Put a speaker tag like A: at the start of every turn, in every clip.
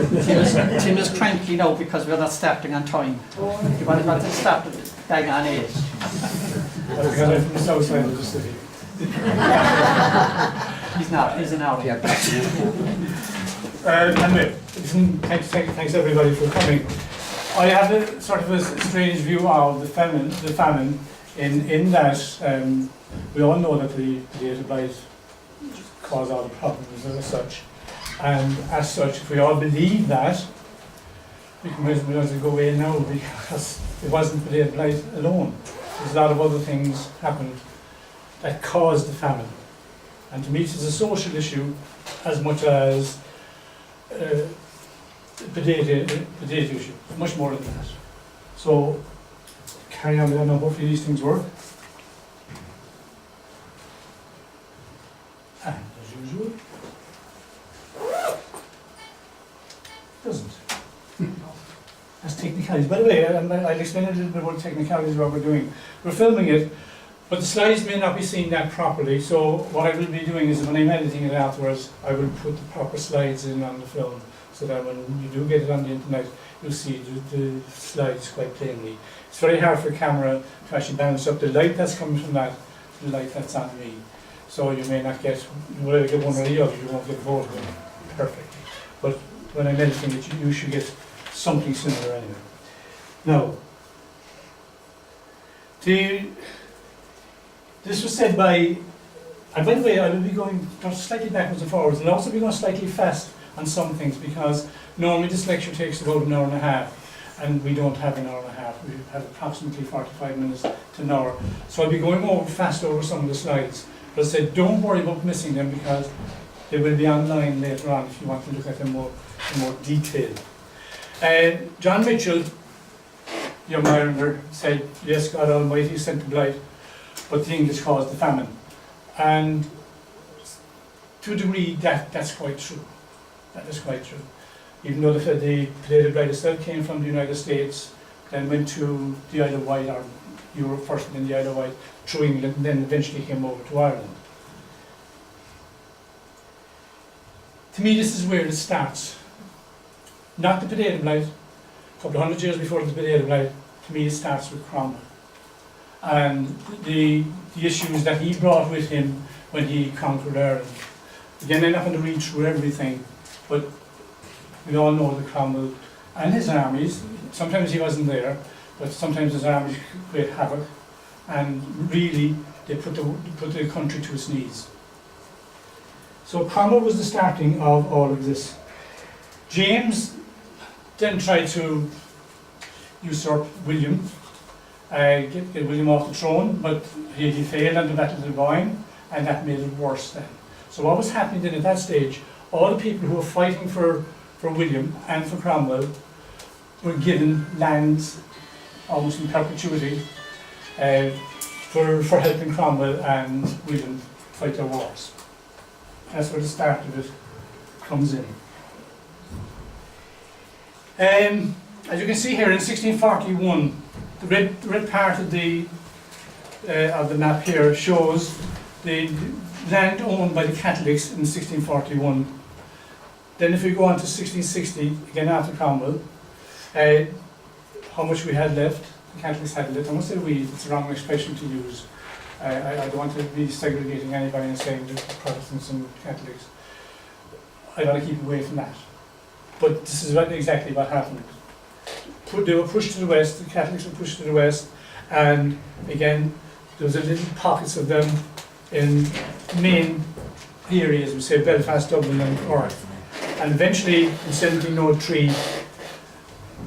A: Tim is cranky now because we're not starting on time. He wanted to start bang on 8.
B: Because I'm from the south side of the city.
A: He's not, he's an hour.
B: Anyway, listen, thanks everybody for coming. I have a sort of a strange view of the famine in that we all know that the data blight caused all the problems as such. And as such, if we all believe that, we can as well go away now because it wasn't the data blight alone. There's a lot of other things happened that caused the famine. And to me, it's a social issue as much as the data issue, much more than that. So, carry on with that now. Hopefully these things work. And as usual, doesn't. That's technicalities. By the way, I'll explain a little bit about technicalities what we're doing. We're filming it, but the slides may not be seen that properly. So what I will be doing is when I'm editing it afterwards, I will put the proper slides in on the film, so that when you do get it on the internet, you'll see the slides quite plainly. It's very hard for a camera to actually balance up the light that's coming from that to the light that's on me. So you may not get, you will get one or the other, you won't get both of them perfectly. But when I'm editing it, you should get something similar anyway. Now, this was said by, and by the way, I will be going slightly backwards and forwards, and I'll also be going slightly fast on some things, because normally this lecture takes about an hour and a half, and we don't have an hour and a half. We have approximately 45 minutes to an hour. So I'll be going fast over some of the slides. But I said, don't worry about missing them, because they will be online later on if you want to look at them in more detail. John Mitchell, young Islander, said, yes, God Almighty sent the blight, but the English caused the famine. And to a degree, that's quite true. That is quite true. Even though the potato blight itself came from the United States, then went to the Isle of Wight, or Europe first, and then the Isle of Wight, through England, and then eventually came over to Ireland. To me, this is where it starts. Not the potato blight. A couple of hundred years before the potato blight, to me it starts with Cromwell. And the issues that he brought with him when he conquered Ireland. Again, I'm not going to read through everything, but we all know that Cromwell and his armies, sometimes he wasn't there, but sometimes his armies create havoc, and really they put the country to its knees. So Cromwell was the starting of all of this. James then tried to usurp William, get William off the throne, but he failed on the Battle of the Boyne, and that made it worse then. So what was happening then at that stage, all the people who were fighting for William and for Cromwell were given lands almost in perpetuity for helping Cromwell and William fight their wars. That's where the start of it comes in. As you can see here, in 1641, the red part of the map here shows the land owned by the Catholics in 1641. Then if we go on to 1660, again after Cromwell, how much we had left, the Catholics had left. I must say we, it's the wrong expression to use. I don't want to be segregating anybody and saying that Protestants and Catholics. I want to keep away from that. But this is exactly what happened. They were pushed to the west, the Catholics were pushed to the west, and again, there was a little pockets of them in main areas, we say Belfast, Dublin and Cork. And eventually, in 1703,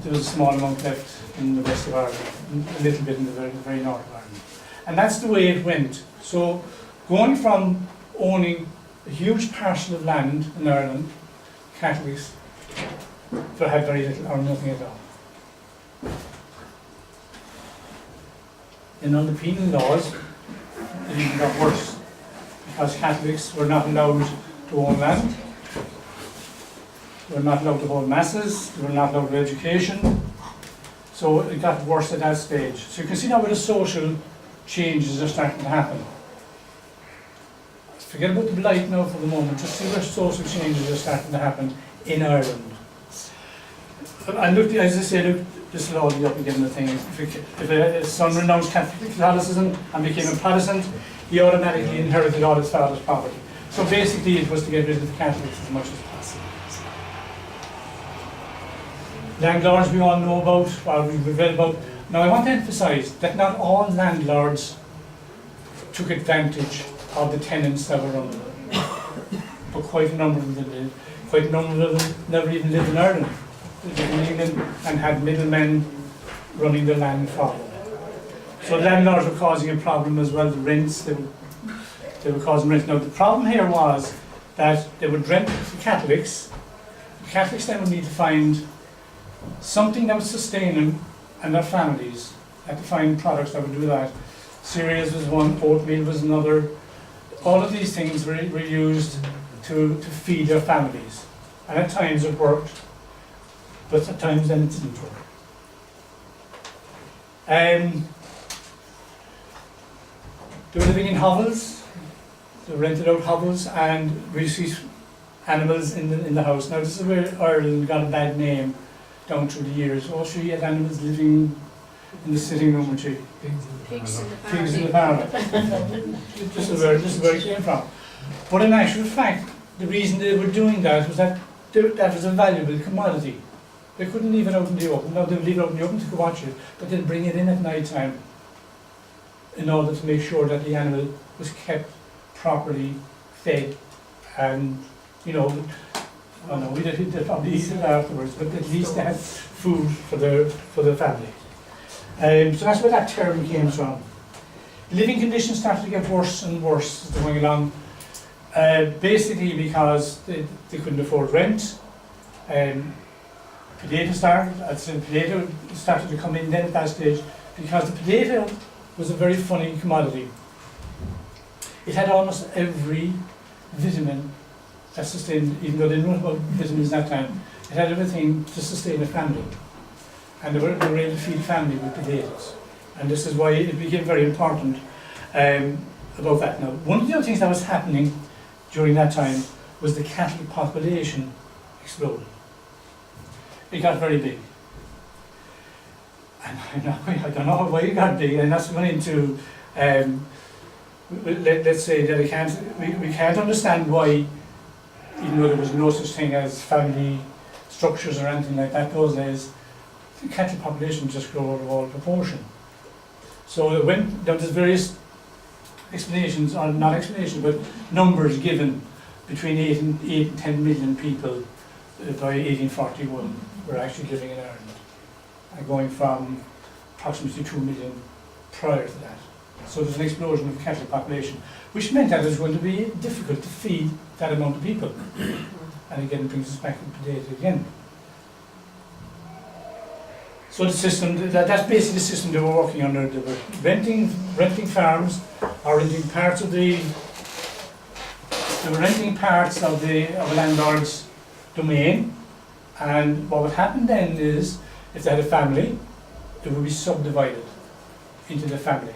B: there was a small amount left in the west of Ireland, a little bit in the very north of Ireland. And that's the way it went. So, going from owning a huge parcel of land in Ireland, Catholics had very little or nothing at all. And on the penal laws, it even got worse, because Catholics were not allowed to own land, they were not allowed to hold masses, they were not allowed to education, so it got worse at that stage. So you can see now where the social changes are starting to happen. Forget about the blight now for the moment, just see where social changes are starting to happen in Ireland. I looked, as I say, look, this will all be up again, the thing. If a son renounced Catholicism and became a Protestant, he automatically inherited all his father's property. So basically it was to get rid of the Catholics as much as possible. Landlords we all know about, or we've read about. Now I want to emphasise that not all landlords took advantage of the tenants that were under them. But quite a number of them did. Quite a number of them never even lived in Ireland. They lived in England and had middlemen running the land for them. So landlords were causing a problem as well, the rents, they were causing rents. Now the problem here was that they would rent to Catholics. The Catholics then would need to find something that would sustain them and their families. They had to find products that would do that. Cereals was one, oatmeal was another. All of these things were used to feed their families. And at times it worked, but at times then it didn't work. They were living in hovels, they rented out hovels, and we see animals in the house. Now this is where Ireland got a bad name down through the years. Also you had animals living in the sitting room, which pigs in the parlour. This is where it came from. But in actual fact, the reason they were doing that was that that was a valuable commodity. They couldn't leave it out in the open. Now they would leave it out in the open to watch it, but they'd bring it in at night time in order to make sure that the animal was kept properly fed, and you know, I know they'd probably eat it afterwards, but at least they had food for their family. So that's where that term came from. Living conditions started to get worse and worse as they went along. Basically because they couldn't afford rent. Potato started to come in then at that stage, because the potato was a very funny commodity. It had almost every vitamin that sustained, even though they didn't know about vitamins that time, it had everything to sustain a family. And they were able to feed a family with potatoes. And this is why it became very important about that. Now, one of the other things that was happening during that time was the cattle population exploded. It got very big. And I don't know why it got big, and that's went into, let's say that we can't understand why, even though there was no such thing as family structures or anything like that those days, the cattle population just grew out of all proportion. So it went, there's various explanations, or not explanations, but numbers given between 8 and 10 million people by 1841 were actually living in Ireland, and going from approximately 2 million prior to that. So there's an explosion of the cattle population, which meant that it was going to be difficult to feed that amount of people. And again, it brings us back to the potato again. So the system, that's basically the system they were working under. They were renting farms, or renting parts of the, a landlord's domain. And what would happen then is, if they had a family, it would be subdivided into the family.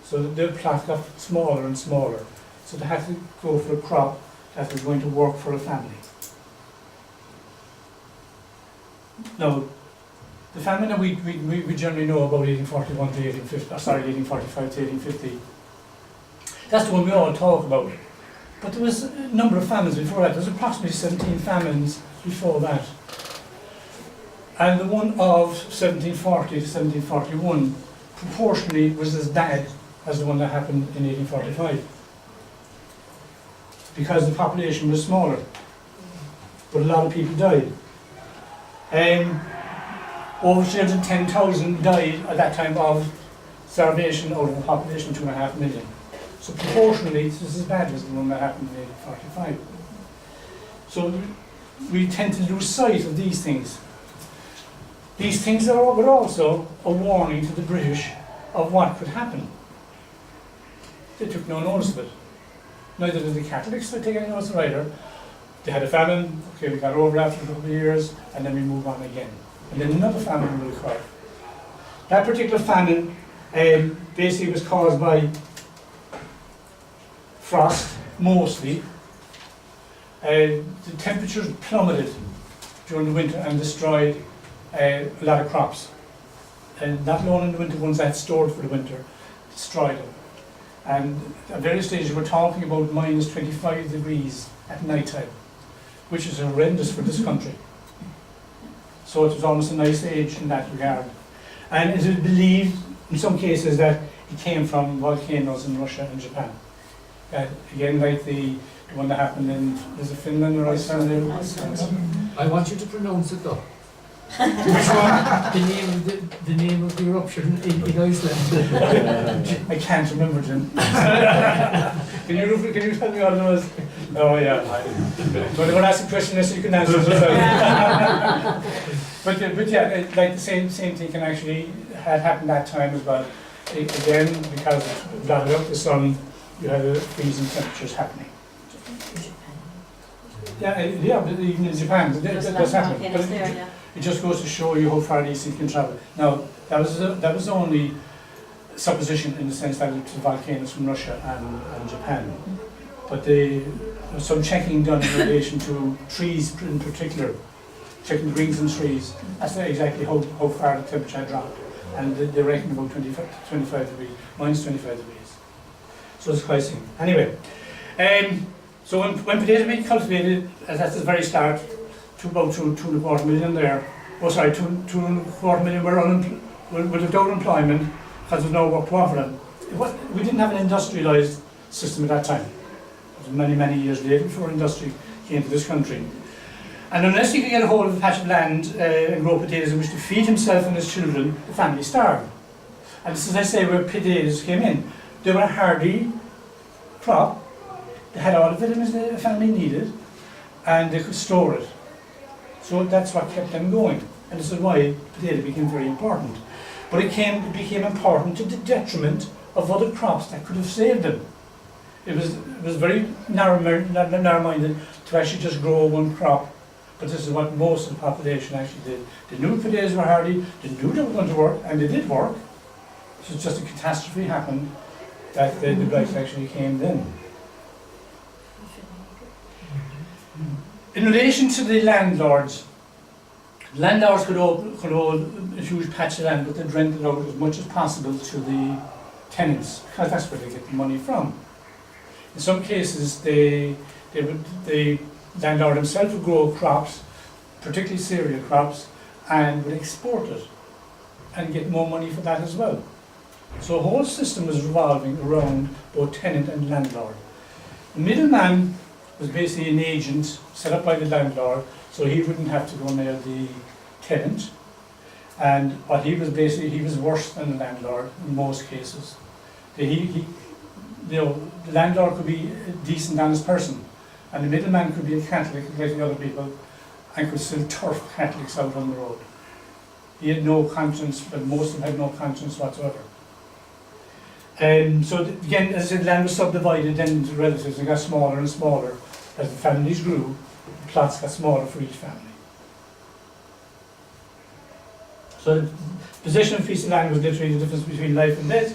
B: So the plot got smaller and smaller. So they had to go for a crop that was going to work for a family. Now, the famine that we generally know about 1841 to 1850, 1845 to 1850, that's the one we all talk about. But there was a number of famines before that. There was approximately 17 famines before that. And the one of 1740 to 1741 proportionally was as bad as the one that happened in 1845. Because the population was smaller. But a lot of people died. Over 310,000 died at that time of starvation out of a population of 2.5 million. So proportionally, this is as bad as the one that happened in 1845. So we tend to lose sight of these things. These things were also a warning to the British of what could happen. They took no notice of it. Neither did the Catholics take any notice either. They had a famine, okay, we got over after a couple of years, and then we move on again. And then another famine will occur. That particular famine basically was caused by frost, mostly. The temperatures plummeted during the winter and destroyed a lot of crops. And not alone in the winter, ones that stored for the winter, destroyed them. And at various stages we're talking about minus 25 degrees at night time, which is horrendous for this country. So it was almost an ice age in that regard. And it is believed in some cases that it came from volcanoes in Russia and Japan. Again, like the one that happened in, is it Finland or Iceland?
C: I want you to pronounce it though. Which one? The name of the eruption in Iceland.
B: I can't remember, Jim. Can you tell me what it was? Oh yeah. So they were asking a question so you can answer it yourself. but yeah, like the same thing can actually had happened that time as well. Again, because of blotted up the sun, you had freezing temperatures happening. Yeah, but even in Japan, that's happening. But it just goes to show you how far these things can travel. Now, that was only supposition in the sense that it's volcanoes from Russia and Japan. But there was some checking done in relation to trees in particular, checking the rings in trees. That's exactly how far the temperature had dropped. And they reckon about 25 degrees, minus 25 degrees. So it's quite significant. Anyway, so when potatoes being cultivated, as at the very start, to about 2.25 million there, 2.25 million were without employment because there was no work to offer them. We didn't have an industrialised system at that time. It was many, many years later before industry came to this country. And unless he could get a hold of a patch of land and grow potatoes in which to feed himself and his children, the family starved. And this is, I say, where potatoes came in. They were a hardy crop. They had all the vitamins the family needed, and they could store it. So that's what kept them going. And this is why potato became very important. But it became important to the detriment of other crops that could have saved them. It was very narrow-minded to actually just grow one crop. But this is what most of the population actually did. They knew potatoes were hardy, they knew they were going to work, and they did work. So just a catastrophe happened that the blight actually came then. In relation to the landlords could hold a huge patch of land, but they'd rent it out as much as possible to the tenants, because that's where they get the money from. In some cases, the landlord himself would grow crops, particularly cereal crops, and would export it and get more money for that as well. So a whole system was revolving around both tenant and landlord. The middleman was basically an agent set up by the landlord, so he wouldn't have to go near the tenant. And what he was worse than the landlord in most cases. The landlord could be a decent, honest person, and the middleman could be a Catholic like the other people, and could still turf Catholics out on the road. He had no conscience, but most of them had no conscience whatsoever. So again, as the land was subdivided then into relatives, it got smaller and smaller. As the families grew, the plots got smaller for each family. So the possession of a piece of land was literally the difference between life and death,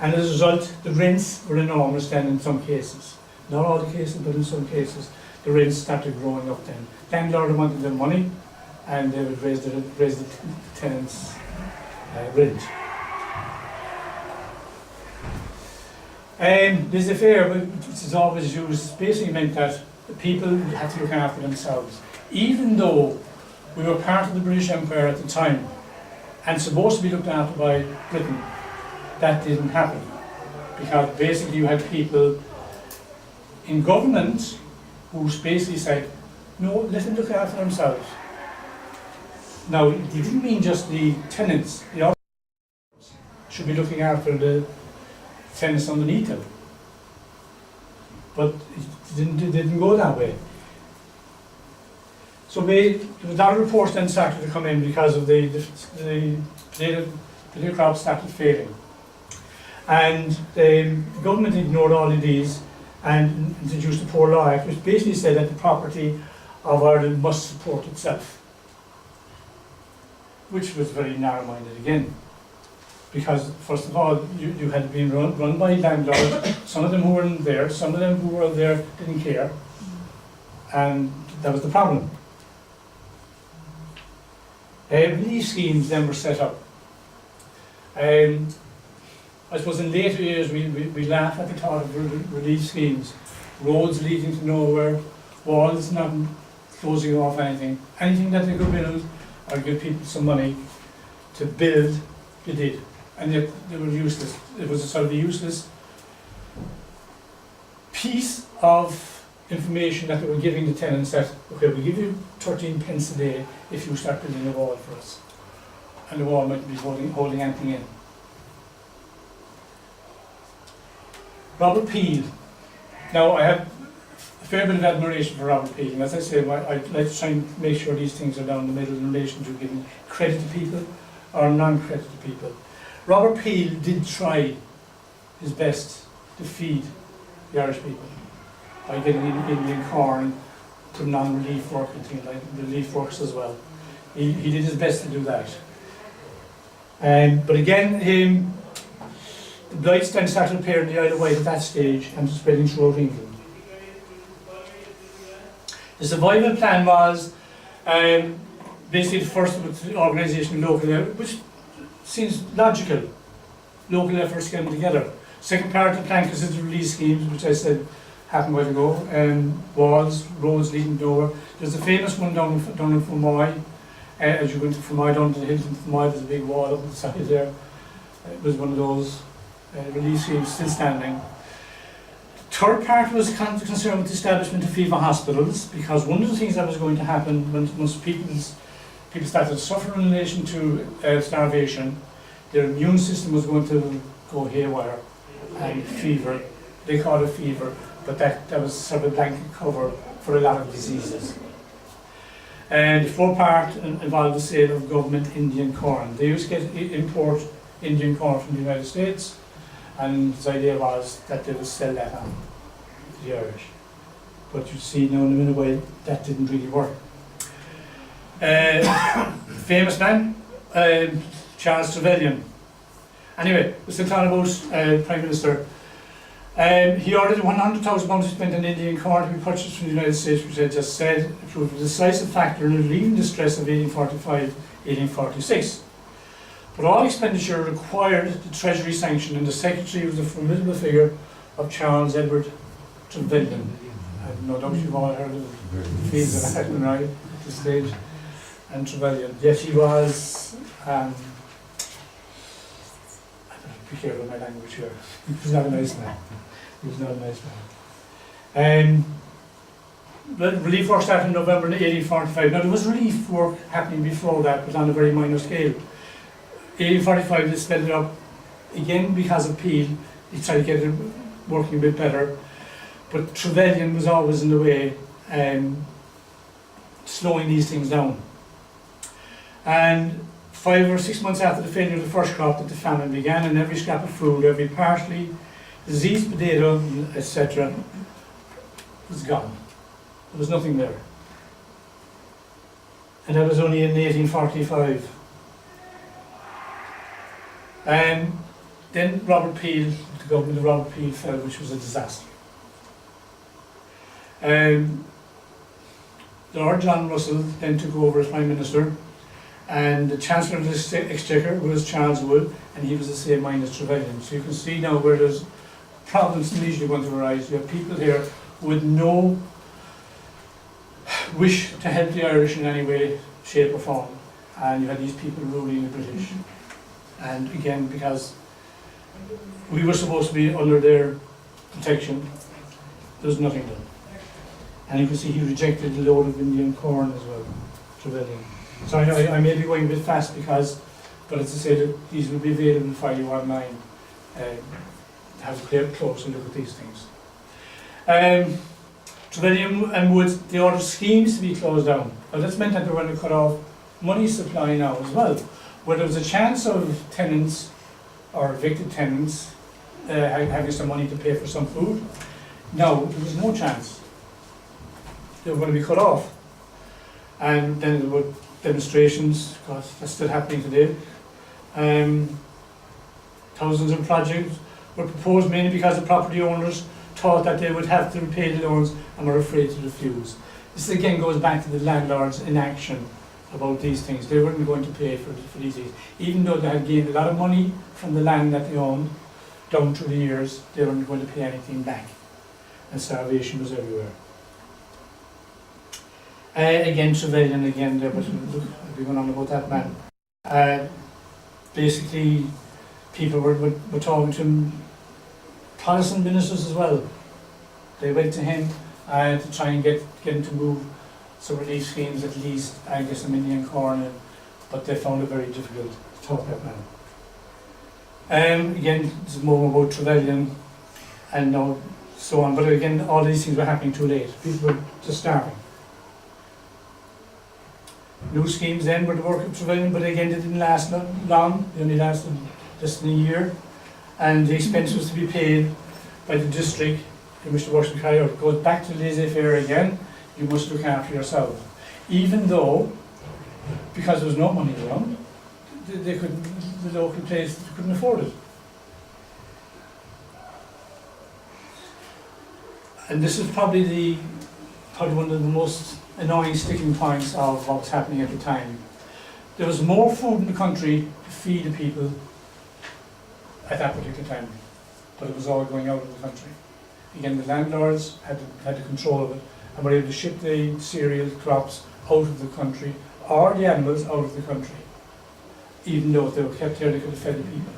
B: and as a result, the rents were enormous then in some cases. Not all the cases, but in some cases, the rents started growing up then. Landlord wanted their money, and they would raise the tenants' rent. This affair, which is always used, basically meant that the people had to look after themselves. Even though we were part of the British Empire at the time, and supposed to be looked after by Britain, that didn't happen. Because basically you had people in government who basically said, no, let them look after themselves. Now, it didn't mean just the tenants, the owners should be looking after the tenants underneath them. But it didn't go that way. So there was a lot of reports then started to come in because of the potato crops started failing. And the government ignored all of these and introduced the Poor Law Act, which basically said that the property of Ireland must support itself. Which was very narrow-minded again. Because, first of all, you had been run by landlords, some of them who weren't there, some of them who were there didn't care, and that was the problem. Relief schemes then were set up. I suppose in later years we laugh at the thought of relief schemes. Roads leading to nowhere, walls not closing off anything. Anything that they could build or give people some money to build, they did. And yet they were useless. It was a sort of a useless piece of information that they were giving the tenants that, okay, we'll give you 13 pence a day if you start building a wall for us. And the wall might be holding anything in. Robert Peel. Now, I have a fair bit of admiration for Robert Peel, and as I say, I'd like to try and make sure these things are down the middle in relation to giving credit to people or non-credit to people. Robert Peel did try his best to feed the Irish people by getting Indian corn, putting on relief work and things like relief works as well. He did his best to do that. But again, the blights then started appearing in the Isle of Wight at that stage and spreading throughout England. The survival plan was basically the first organisation local, which seems logical. Local efforts came together. Second part of the plan consists of relief schemes, which I said happened a while ago. Walls, roads leading to nowhere. There's a famous one down in Fermoy. As you go into Fermoy, down to the hills in Fermoy, there's a big wall up the side there. It was one of those relief schemes still standing. The third part was concerned with the establishment of fever hospitals, because one of the things that was going to happen once people started to suffer in relation to starvation, their immune system was going to go haywire, and fever, they called it fever, but that was sort of a blanket cover for a lot of diseases. And the fourth part involved the sale of government Indian corn. They used to import Indian corn from the United States, and the idea was that they would sell that on to the Irish. But you see now in a minute while that didn't really work. Famous man, Charles Trevelyan. Anyway, we're still talking about Prime Minister. He ordered £100,000 spent on Indian corn to be purchased from the United States, which I just said, it proved a decisive factor in relieving the stress of 1845-1846. But all expenditure required the Treasury sanction, and the Secretary was the formidable figure of Charles Edward Trevelyan. I have no doubt you've all heard of the fees of that, right, at this stage. And Trevelyan. Yet he was, I better be careful with my language here. He was not a nice man. He was not a nice man. The relief work started in November 1845. Now there was relief work happening before that, but on a very minor scale. 1845 they sped it up again because of Peel. He tried to get it working a bit better, but Trevelyan was always in the way, slowing these things down. And 5 or 6 months after the failure of the first crop, that the famine began, and every scrap of food, every parsley, diseased potato, etc., was gone. There was nothing there. And that was only in 1845. And then Robert Peel, the government of Robert Peel fell, which was a disaster. Lord John Russell then took over as Prime Minister, and the Chancellor of the Exchequer was Charles Wood, and he was the same mind as Trevelyan. So you can see now where there's problems immediately going to arise. You have people here with no wish to help the Irish in any way, shape or form, and you had these people ruling the British. And again, because we were supposed to be under their protection, there was nothing done. And you can see he rejected a load of Indian corn as well, Trevelyan. So I may be going a bit fast but as I said, these will be available for you online. Have a closer look at these things. Trevelyan and Wood, they ordered schemes to be closed down. Well, that's meant that they were going to cut off money supply now as well, where there was a chance of tenants or evicted tenants having some money to pay for some food. No, there was no chance. They were going to be cut off. And then there were demonstrations, because that's still happening today. Thousands of projects were proposed mainly because the property owners thought that they would have to repay the loans and were afraid to refuse. This again goes back to the landlord's inaction about these things. They weren't going to pay for these things. Even though they had gained a lot of money from the land that they owned down through the years, they weren't going to pay anything back. And starvation was everywhere. Again, Trevelyan again, there, but I'll be going on about that man. Basically, people were talking to him, Protestant ministers as well. They went to him to try and get him to move some relief schemes, at least, I guess, some Indian corn, but they found it very difficult to talk that man. Again, this is more about Trevelyan and so on, but again, all these things were happening too late. People were just starving. New schemes then were the work of Trevelyan, but again, they didn't last long. They only lasted less than a year, and the expense was to be paid by the district in which the works were carried out. It goes back to laissez-faire again. You must look after yourself. Even though, because there was no money around, the local place couldn't afford it. And this is probably one of the most annoying sticking points of what was happening at the time. There was more food in the country to feed the people at that particular time, but it was all going out of the country. Again, the landlords had the control of it and were able to ship the cereal crops out of the country, or the animals out of the country. Even though if they were kept here, they could have fed the people.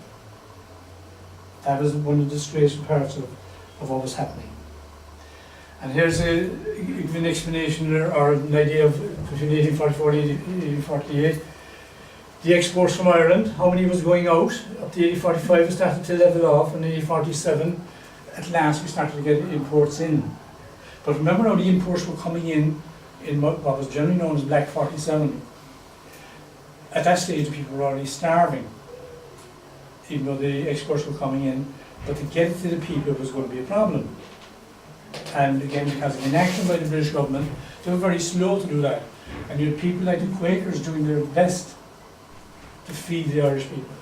B: That was one of the disgraceful parts of what was happening. And here's an explanation or an idea of between 1844 and 1848. The exports from Ireland, how many was going out? Up to 1845 we started to level off, and in 1847 at last we started to get imports in. But remember how the imports were coming in what was generally known as Black 47. At that stage people were already starving, even though the exports were coming in, but to get it to the people was going to be a problem. And again, because of inaction by the British government, they were very slow to do that. And you had people like the Quakers doing their best to feed the Irish people.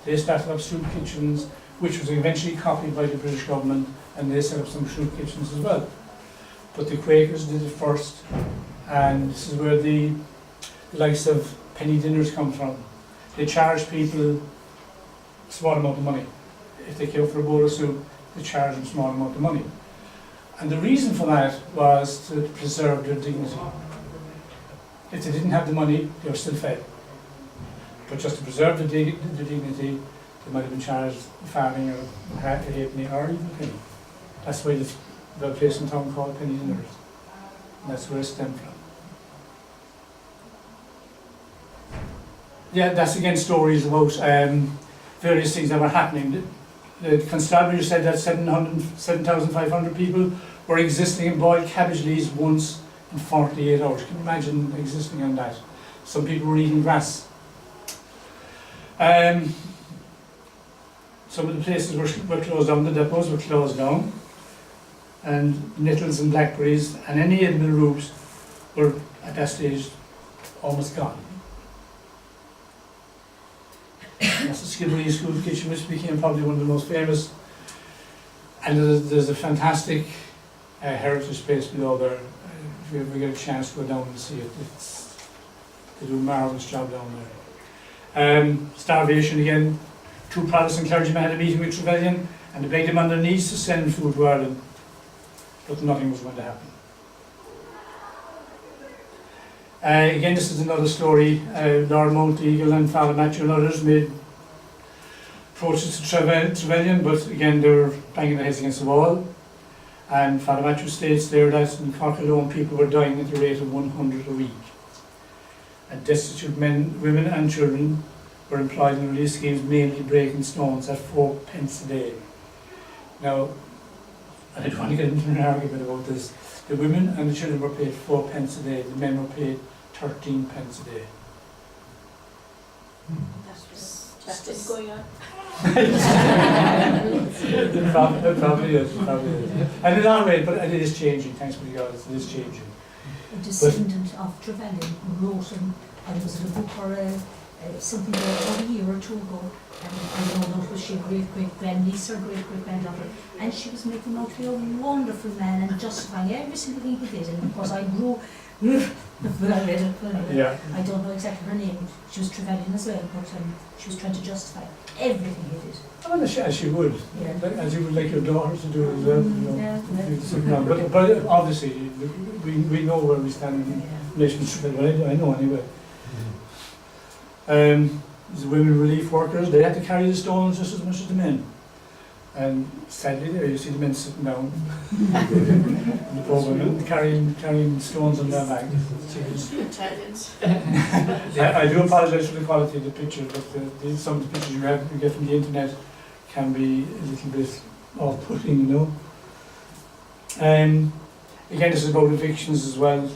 B: They started up soup kitchens, which was eventually copied by the British government, and they set up some soup kitchens as well. But the Quakers did it first, and this is where the likes of penny dinners come from. They charged people a small amount of money. If they came for a bowl of soup, they charged them a small amount of money. And the reason for that was to preserve their dignity. If they didn't have the money, they were still fed. But just to preserve their dignity, they might have been charged a farthing or a halfpenny or even a penny. That's why the place in town called penny dinners. And that's where it stemmed from. Yeah, that's again stories about various things that were happening. The constabulary said that 7,500 people were existing in boiled cabbage leaves once in 48 hours. Can you imagine existing on that? Some people were eating grass. Some of the places were closed down, the depots were closed down, and nettles and blackberries and any edible roots were at that stage almost gone. That's the Skibbereen School Kitchen, which became probably one of the most famous. And there's a fantastic heritage place below there. If you ever get a chance to go down and see it, they do a marvellous job down there. Starvation again. 2 Protestant clergymen had a meeting with Trevelyan, and they begged him on their knees to send food to Ireland, but nothing was going to happen. Again, this is another story. Lord Mount Eagle and Father Matthew and others made approaches to Trevelyan, but again they were banging their heads against the wall. And Father Matthew states there that in Cork alone people were dying at the rate of 100 a week. And destitute men, women and children were employed in relief schemes, mainly breaking stones at 4 pence a day. Now, I don't want to get into an argument about this. The women and the children were paid 4 pence a day, the men were paid 13 pence a day.
D: That's what's going on.
B: It probably is. And in our way, but it is changing, thanks be to God, it is changing.
E: A descendant of Trevelyan wrote, and was in a book or something about a year or 2 ago, and I don't know if it was she great-great-grandniece or great-great-granddaughter, and she was making out to be a wonderful man and justifying every single thing he did. And of course I grew but I read it.
B: Yeah.
E: I don't know exactly her name. She was Trevelyan as well, but she was trying to justify everything he did.
B: Well, as she would.
E: Yeah.
B: As you would like your daughter to do as well. You know.
E: Yeah.
B: But obviously, we know where we stand in relation to Trevelyan. I know anyway. The women relief workers, they had to carry the stones just as much as the men. And sadly, there you see the men sitting down, the poor women carrying stones on their back.
D: Italians.
B: I do apologise for the quality of the picture, but some of the pictures you get from the internet can be a little bit off-putting, you know. Again, this is about evictions as well.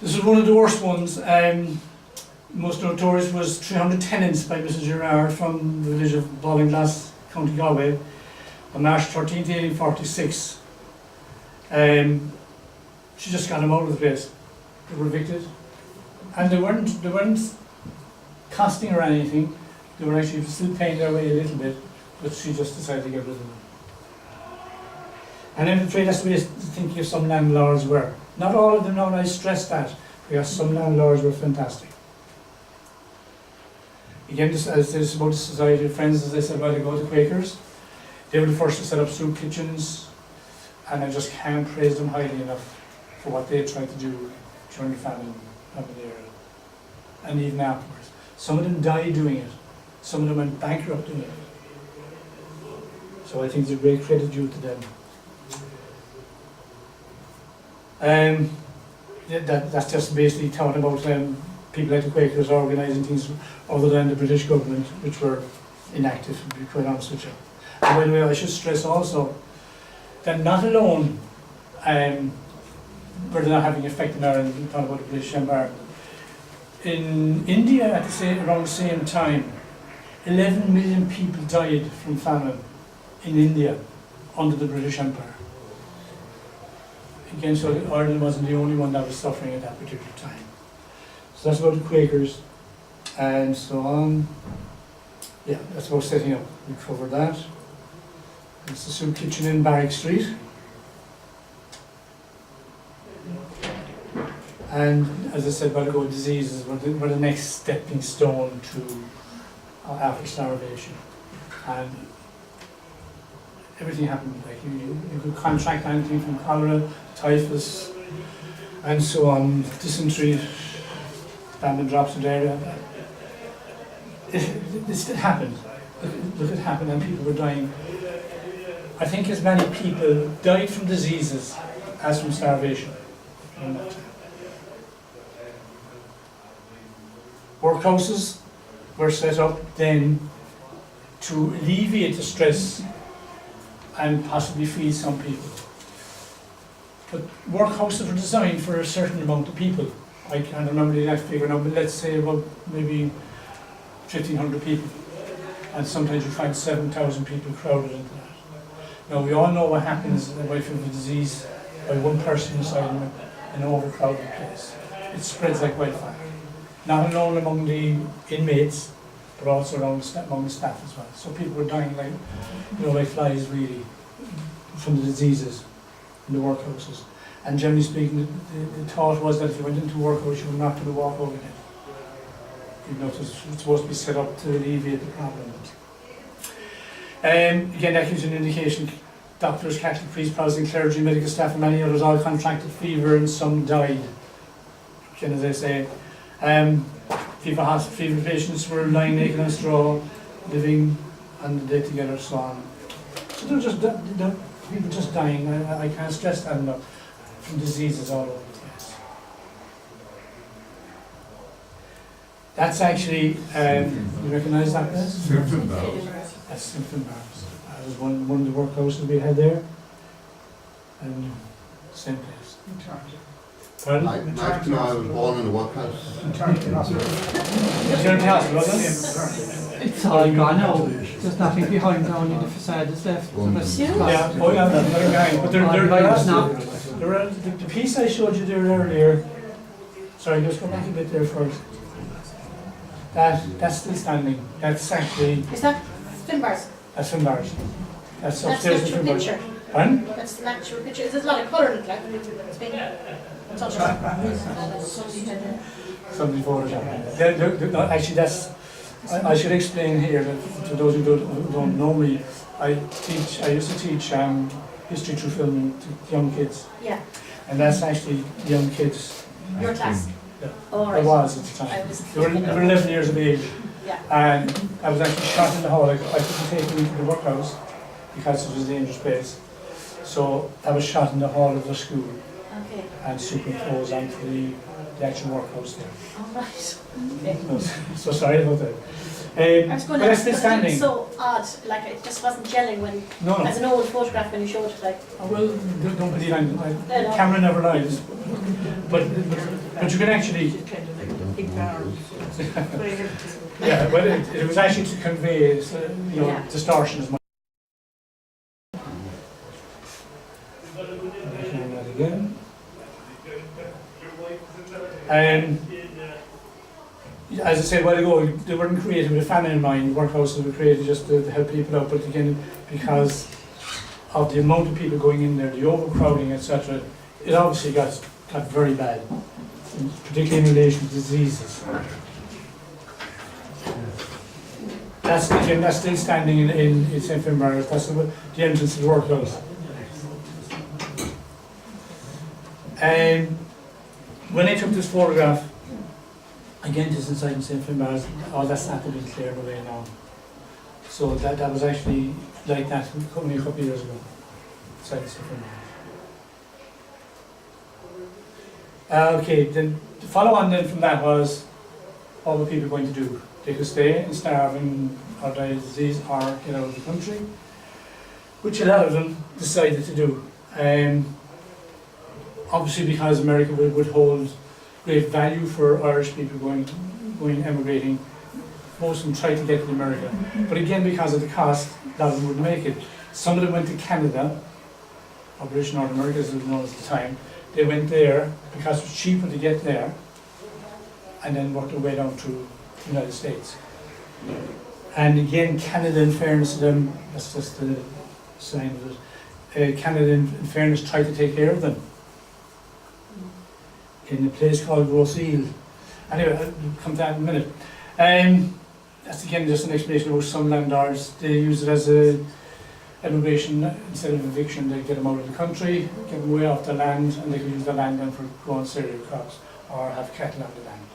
B: This is one of the worst ones. Most notorious was 300 tenants by Mrs. Gerard from the village of Ballinglass, County Galway, on March 13th, 1846. She just got them out of the place. They were evicted. And they weren't costing her anything. They were actually still paying their way a little bit, but she just decided to get rid of them. And I'm afraid that's the way thinking of some landlords were. Not all of them now, and I stress that, because some landlords were fantastic. Again, this is about the Society of Friends, as I said a while ago, the Quakers. They were the first to set up soup kitchens, and I just can't praise them highly enough for what they tried to do during the famine era, and even afterwards. Some of them died doing it. Some of them went bankrupt doing it. So I think there's a great credit due to them. That's just basically talking about people like the Quakers organising things other than the British government, which were inactive, to be quite honest with you. And by the way, I should stress also that not alone were they not having effect in Ireland, we talk about the British Empire. In India around the same time, 11 million people died from famine in India under the British Empire. Again, so Ireland wasn't the only one that was suffering at that particular time. So that's about the Quakers and so on. Yeah, that's about setting up. We covered that. It's the soup kitchen in Barrack Street. And as I said, while ago, diseases were the next stepping stone to after starvation. And everything happened. Like you could contract anything from cholera, typhus, and so on, dysentery, random drops of diarrhea. This happened. Look, it happened, and people were dying. I think as many people died from diseases as from starvation in that time. Workhouses were set up then to alleviate the stress and possibly feed some people. But workhouses were designed for a certain amount of people. I can't remember the exact figure now, but let's say about maybe 1,500 people. And sometimes you find 7,000 people crowded into that. Now we all know what happens if you have a disease by one person inside an overcrowded place. It spreads like wildfire. Not only among the inmates, but also among the staff as well. So people were dying like, like flies really from the diseases in the workhouses. And generally speaking, the thought was that if you went into a workhouse, you were not going to walk out again. Even though it was supposed to be set up to alleviate the problem. Again, that gives you an indication. Doctors, Catholic priests, Protestant clergy, medical staff, and many others all contracted fever, and some died. Again, as I say, fever patients were lying naked on straw, living on the day together, so on. So they're just people just dying. I can't stress that enough, from diseases all over the place. That's actually, you recognise that place?
F: Symptom barrels.
B: That's symptom barrels. That was one of the workhouses we had there, and same place. Pardon?
F: I was born in the workhouse.
B: Maternity hospital, was it?
A: It's all gone now. There's nothing behind now, only the facade is left. So that's
B: Yeah, oh yeah, that's another guy. But the piece I showed you there earlier, sorry, just go back a bit there first. That's still standing. That's actually,
D: Is that Finbars?
B: that's Finbars. That's
D: That's
B: upstairs
D: the
B: in
D: actual
B: Finbars.
D: picture.
B: Pardon?
D: That's the actual picture. There's a lot of colour in it, like it's been
B: Somebody voted on it. No, actually, that's, I should explain here that to those who don't know me, I used to teach history through film to young kids,
D: Yeah,
B: and that's actually young kids.
D: your class.
B: Yeah.
D: All
B: I
D: right.
B: was at the
D: I
B: time.
D: was
B: They were 11 years of age,
D: Yeah.
B: and I was actually shot in the hall. I couldn't take them into the workhouse because it was a dangerous place. So I was shot in the hall of the school
D: Okay.
B: and superimposed onto the actual workhouse there.
D: All right. Okay.
B: So sorry about that.
D: I was
B: But
D: going to
B: it's
D: ask,
B: still
D: but it
B: standing.
D: was so odd, like it just wasn't gelling when,
B: No, no.
D: as an old photograph when you showed it, like,
B: Oh, well, don't believe I'm,
D: no.
B: camera never lies. But you can actually, yeah, but it was actually to convey,
D: Yeah.
B: distortion as much. Again. As I said a while ago, they weren't created with a famine in mind. Workhouses were created just to help people out, but again, because of the amount of people going in there, the overcrowding, etc., it obviously got very bad, particularly in relation to diseases. That's still standing in St. Finbarr's. That's the entrance to the workhouse. When I took this photograph, again, just inside in St. Finbarr's, all that's not been cleared away now. So that was actually like that only a couple of years ago, inside St. Finbarr's. Okay, then the follow on then from that was, what were people going to do? They could stay and starve or die of disease or get out of the country, which a lot of them decided to do. Obviously because America would hold great value for Irish people going emigrating, most of them tried to get to America. But again, because of the cost, a lot of them wouldn't make it. Some of them went to Canada, or British North America as it was known at the time. They went there because it was cheaper to get there, and then worked their way down to the United States. And again, Canada, in fairness to them, that's just the sign of it, Canada, in fairness, tried to take care of them in a place called Rosehill. Anyway, I'll come to that in a minute. That's again just an explanation about some landlords. They use it as a emigration instead of eviction. They get them out of the country, get them away off the land, and they can use the land then for growing cereal crops or have cattle on the land.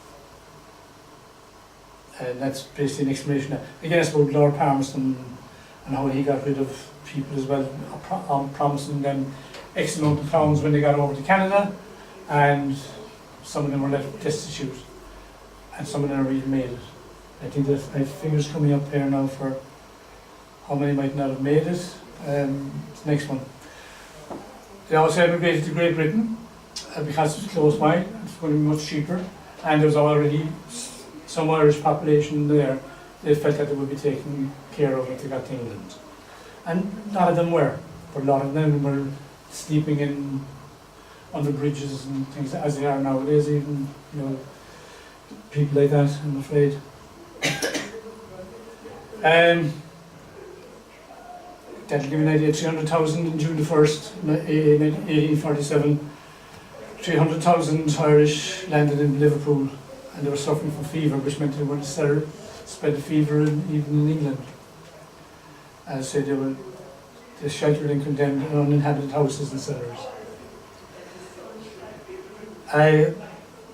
B: And that's basically an explanation. Again, it's about Lord Palmerston and how he got rid of people as well, promising them X amount of pounds when they got over to Canada, and some of them were left destitute, and some of them never even made it. I think that I have figures coming up here now for how many might not have made it. The next one. They also emigrated to Great Britain because it was close by, it's going to be much cheaper, and there was already some Irish population there. They felt that they would be taken care of if they got to England. And a lot of them were, but a lot of them were sleeping under bridges and things as they are nowadays, even, people like that, I'm afraid. That'll give you an idea, 300,000 in June the 1st, in 1847. 300,000 Irish landed in Liverpool, and they were suffering from fever, which meant they were to spread the fever even in England. As I said, they sheltered in condemned and uninhabited houses and cellars. I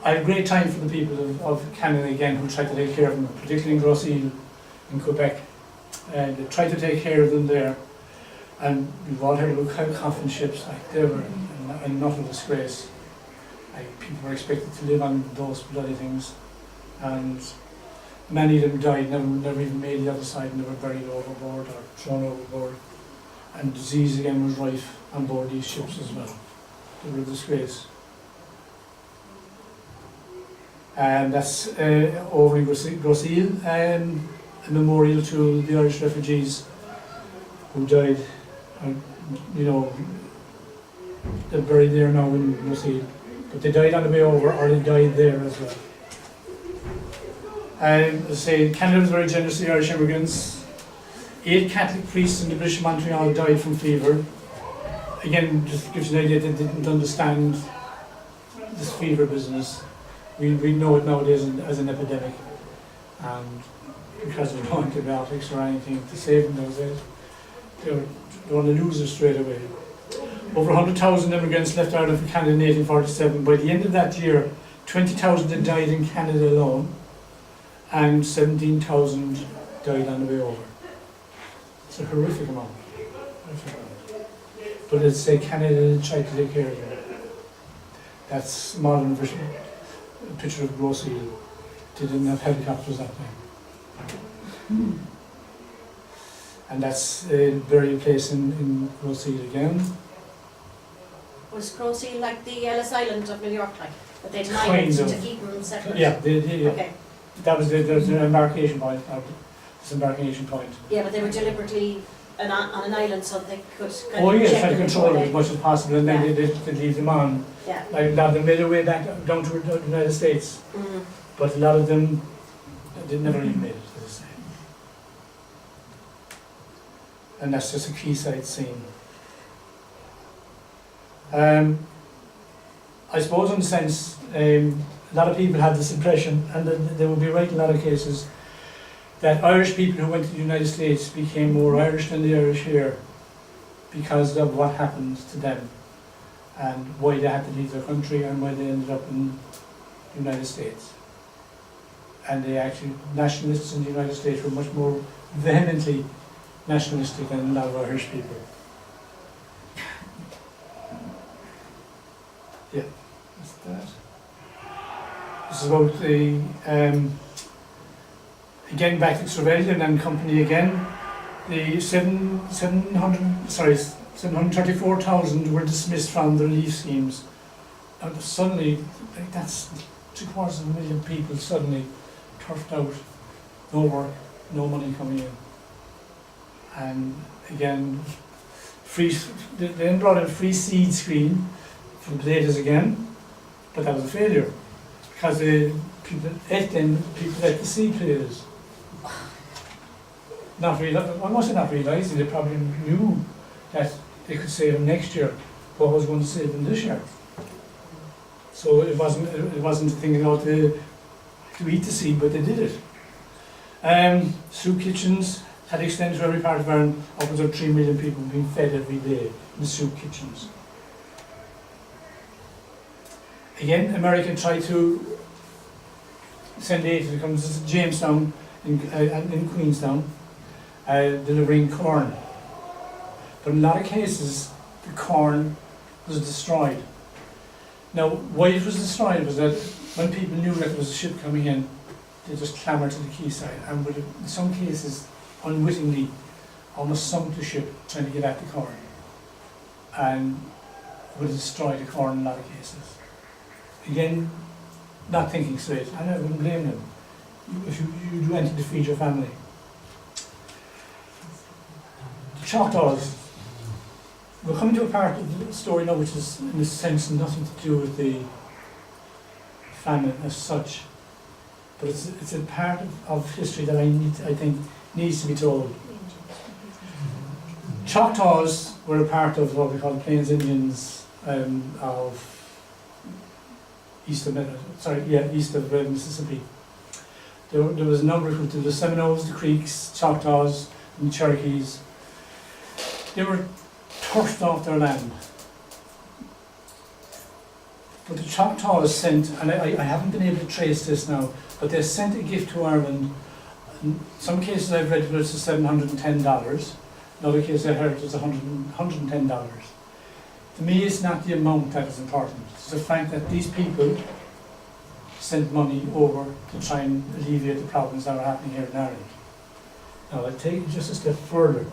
B: had a great time for the people of Canada again, who tried to take care of them, particularly in Rosehill in Quebec. And they tried to take care of them there. And we've all heard about coffin ships, like they were an utter disgrace. Like, people were expected to live on those bloody things. And many of them died, never even made the other side, and they were buried overboard or thrown overboard. And disease again was rife on board these ships as well. They were a disgrace. And that's over in Rosehill, a memorial to the Irish refugees who died. They're buried there now in Rosehill, but they died on the way over, or they died there as well. And as I say, Canada was very generous to the Irish immigrants. 8 Catholic priests in the British Montreal died from fever. Again, just gives you an idea that they didn't understand this fever business. We know it nowadays as an epidemic, and because of no antibiotics or anything to save them those days, they're going to lose it straight away. Over 100,000 immigrants left Ireland for Canada in 1847. By the end of that year, 20,000 had died in Canada alone, and 17,000 died on the way over. It's a horrific amount. But as I say, Canada tried to take care of them. That's modern version, a picture of Groseal. They didn't have helicopters that time. And that's a burial place in Groseal again.
D: Was Crossy like the Ellis Island of New York, like? But they denied
B: Kind
D: it
B: of.
D: to keep them separate?
B: Yeah,
D: Okay.
B: that was there's an embarkation point, disembarkation point.
D: Yeah, but they were deliberately on an island so they could kind
B: Oh
D: of
B: yes,
D: check
B: try to
D: them
B: control it
D: before
B: as
D: they-
B: much as possible, and then
D: Yeah.
B: they leave them on.
D: Yeah.
B: Like a lot of them made their way back down to the United States,
D: Mm.
B: but a lot of them they never even made it, as I say. And that's just a quayside scene. I suppose in a sense, a lot of people have this impression, and they will be right in a lot of cases, that Irish people who went to the United States became more Irish than the Irish here because of what happened to them and why they had to leave their country and why they ended up in the United States. And they actually, nationalists in the United States were much more vehemently nationalistic than a lot of Irish people. Yeah, that's that. This is about the, again back to Trevelyan and company again. The 734,000 were dismissed from the relief schemes. And suddenly, like, that's 750,000 people suddenly turfed out, no work, no money coming in. And again, they then brought in free seed screen for potatoes again, but that was a failure because people ate the seed potatoes. Almost not realising, they probably knew that they could save them next year, but was going to save them this year. So it wasn't thinking about to eat the seed, but they did it. Soup kitchens had extended to every part of Ireland. Upwards of 3 million people being fed every day in soup kitchens. Again, America tried to send aid to the countries. This is Jamestown in Queenstown, delivering corn. But in a lot of cases, the corn was destroyed. Now, why it was destroyed was that when people knew that there was a ship coming in, they just clamoured to the quayside and would have, in some cases, unwittingly, almost sunk the ship trying to get at the corn. And would have destroyed the corn in a lot of cases. Again, not thinking straight, and I wouldn't blame them if you do anything to feed your family. The Choctaws, we're coming to a part of the story now which is, in a sense, nothing to do with the famine as such, but it's a part of history that I think needs to be told. Choctaws were a part of what we call the Plains Indians of east of Mississippi. There was a number of groups. There was the Seminoles, the Creeks, Choctaws, and the Cherokees. They were turfed off their land. But the Choctaws sent, and I haven't been able to trace this now, but they sent a gift to Ireland. In some cases I've read it was $710. In other cases I heard it was $110. To me, it's not the amount that is important. It's the fact that these people sent money over to try and alleviate the problems that are happening here in Ireland. Now, I'll take it just a step further.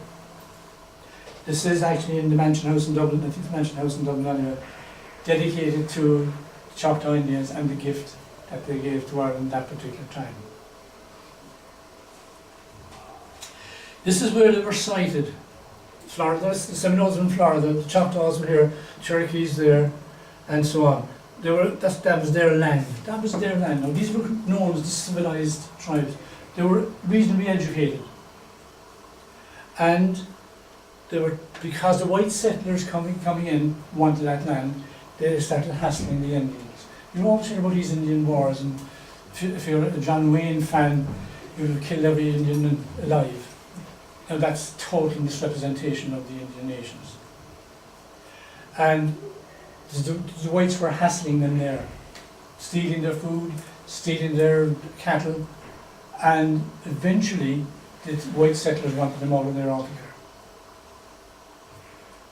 B: This is actually in the Mansion House in Dublin, I think the Mansion House in Dublin anyway, dedicated to Choctaw Indians and the gift that they gave to Ireland that particular time. This is where they were sighted. Florida, the Seminoles were in Florida, the Choctaws were here, Cherokees there, and so on. That was their land. That was their land. Now these were known as the civilized tribes. They were reasonably educated. And they were, because the white settlers coming in wanted that land, they started hassling the Indians. You know always hear about these Indian wars, and if you're a John Wayne fan, you would have killed every Indian alive. Now that's total misrepresentation of the Indian nations. And the whites were hassling them there, stealing their food, stealing their cattle, and eventually the white settlers wanted them all in there altogether.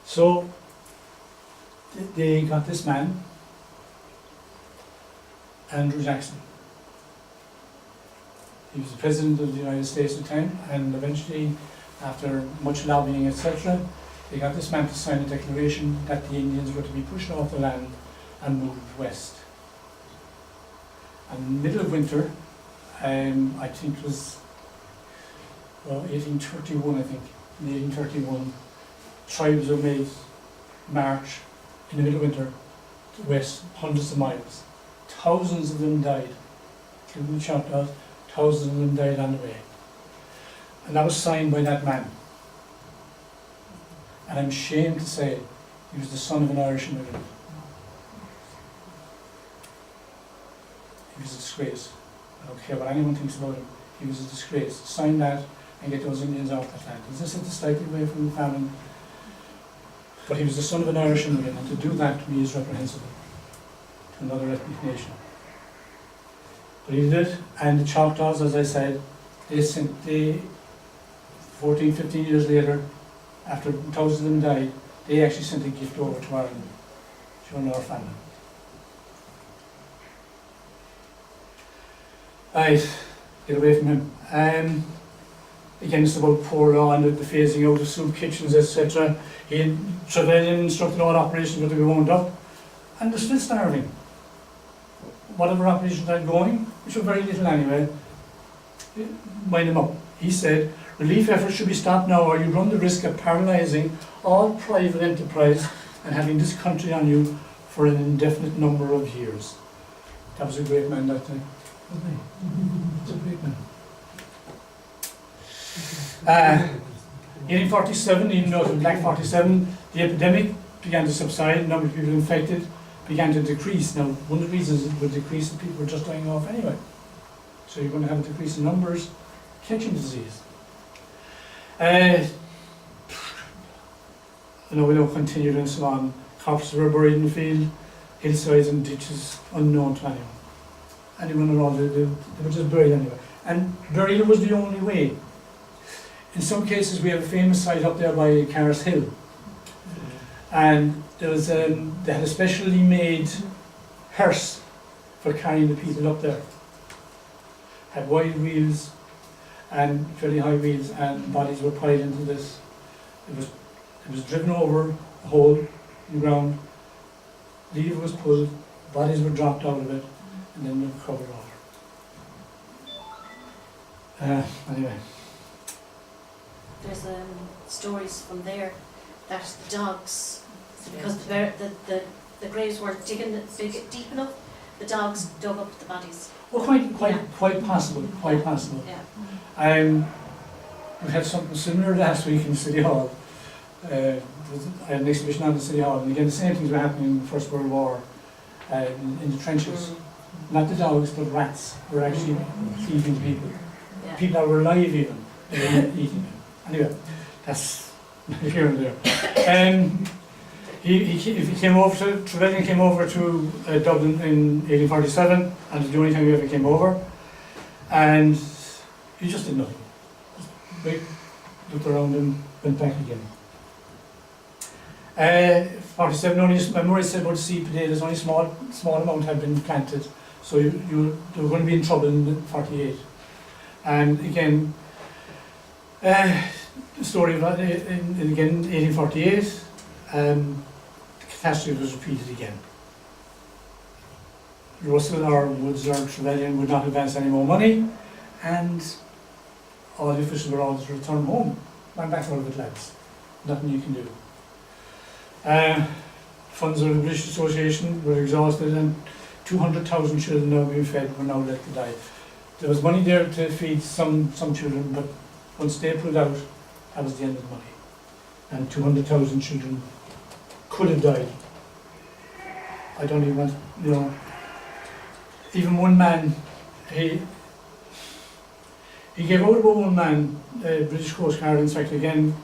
B: So they got this man, Andrew Jackson. He was the President of the United States at the time, and eventually, after much lobbying, etc., they got this man to sign a declaration that the Indians were to be pushed off the land and moved west. And in the middle of winter, I think it was 1831, I think, in 1831, tribes were made march in the middle of winter to west, hundreds of miles. Thousands of them died, including the Choctaws. Thousands of them died on the way. And that was signed by that man. And I'm ashamed to say he was the son of an Irish immigrant. He was a disgrace. I don't care what anyone thinks about him. He was a disgrace. Sign that and get those Indians off that land. As I said, slightly away from the famine. But he was the son of an Irish immigrant, and to do that to me is reprehensible to another ethnic nation. But he did it, and the Choctaws, as I said, they 14, 15 years later, after thousands of them died, they actually sent a gift over to Ireland, showing our family. Right, get away from him. Again, it's about poor law and the phasing out of soup kitchens, etc. Trevelyan instructed all operations were to be wound up, and they're still starving. Whatever operations are going, which were very little anyway, wind them up. He said, relief efforts should be stopped now, or you run the risk of paralysing all private enterprise and having this country on you for an indefinite number of years. That was a great man that time, wasn't he? He was a great man. 1847, even though it was Black 47, the epidemic began to subside, the number of people infected began to decrease. Now, one of the reasons it would decrease is people were just dying off anyway. So you're going to have a decrease in numbers catching disease. We know continued and so on. Corpses were buried in the field, hillsides and ditches unknown to anyone. Anyone at all, they were just buried anyway. And burial was the only way. In some cases, we have a famous site up there by Carris Hill. And there was, they had a specially made hearse for carrying the people up there. Had wide wheels and fairly high wheels, and bodies were piled into this. It was driven over a hole in the ground, lever was pulled, bodies were dropped out of it, and then they were covered over. Anyway.
D: There's stories from there that the dogs, because the graves weren't deep enough, the dogs dug up the bodies.
B: Well, quite possible, quite possible.
D: Yeah.
B: We had something similar last week in City Hall. I had an exhibition on the City Hall, and again the same things were happening in the First World War, in the trenches. Not the dogs, but rats were actually eating people.
D: Yeah.
B: People that were alive even, they were eating them. Anyway, that's here and there. He came over to, Trevelyan came over to Dublin in 1847, and it's the only time he ever came over, and he just did nothing. Just looked around and went back again. 47, only, my memory said about the seed potatoes, only small amount had been planted, so they were going to be in trouble in 48. And again, the story of again 1848, the catastrophe was repeated again. Russell or Woods or Trevelyan would not advance any more money, and all the officials were ordered to return home. Went back out of it, lads. Nothing you can do. Funds of the British Association were exhausted, and 200,000 children now being fed were now let to die. There was money there to feed some children, but once they pulled out, that was the end of the money. And 200,000 children could have died. I don't even want, even one man, he gave out about one man, British Coast Guard Inspector again,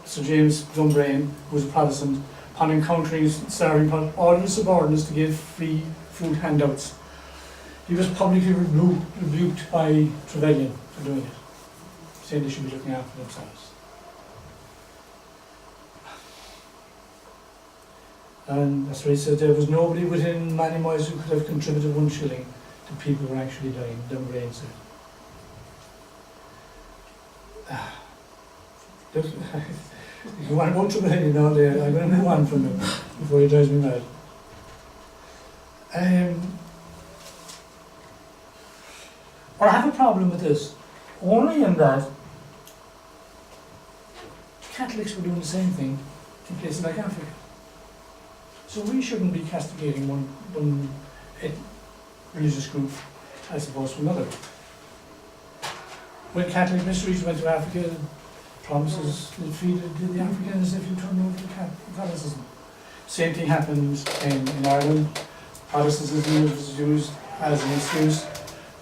B: Sir James Dunbrain, who was a Protestant, upon encountering starving all of his subordinates to give free food handouts. He was publicly rebuked by Trevelyan for doing it, saying they should be looking after themselves. And that's what he said, there was nobody within many miles who could have contributed 1 shilling to people who were actually dying, Dunbrain said. Look, if you want to go through Trevelyan all day, I'm going to move on from him before he drives me mad. I have a problem with this, only in that Catholics were doing the same thing in places like Africa. So we shouldn't be castigating one religious group as opposed to another. When Catholic missionaries went to Africa, promises they treated the Africans as if you turn over to Catholicism. Same thing happens in Ireland. Protestantism was used as an excuse.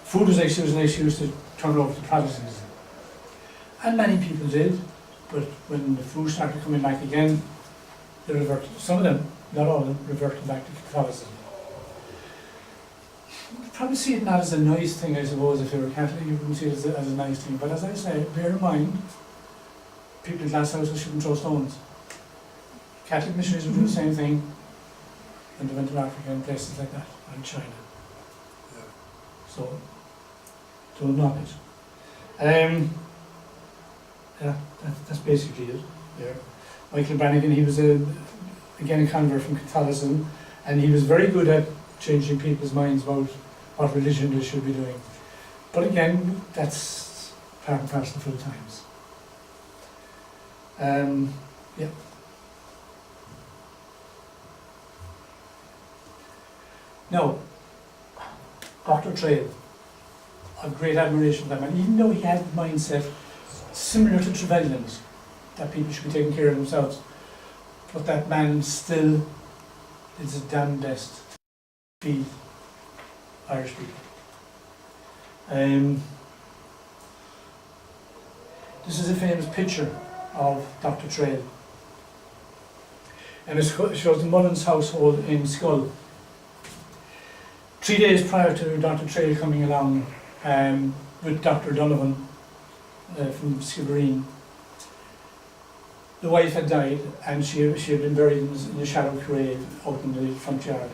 B: Food was used as an excuse to turn over to Protestantism. And many people did, but when the food started coming back again, they reverted. Some of them, not all of them, reverted back to Catholicism. You'd probably see it not as a nice thing, I suppose, if you were Catholic, you wouldn't see it as a nice thing. But as I say, bear in mind, people in glass houses shouldn't throw stones. Catholic missionaries would do the same thing when they went to Africa and places like that, and China. So, don't knock it. Yeah, that's basically it there. Michael Brannigan, he was again a convert from Catholicism, and he was very good at changing people's minds about what religion they should be doing. But again, that's part and parcel for the times. Yeah. Now, Dr. Trail, I have great admiration for that man, even though he had the mindset similar to Trevelyan's, that people should be taking care of themselves. But that man still did his damn best to feed Irish people. This is a famous picture of Dr. Trail. And it shows the Mullins household in Schull. 3 days prior to Dr. Trail coming along with Dr. Donovan from Skibbereen, the wife had died and she had been buried in a shallow grave out in the front yard.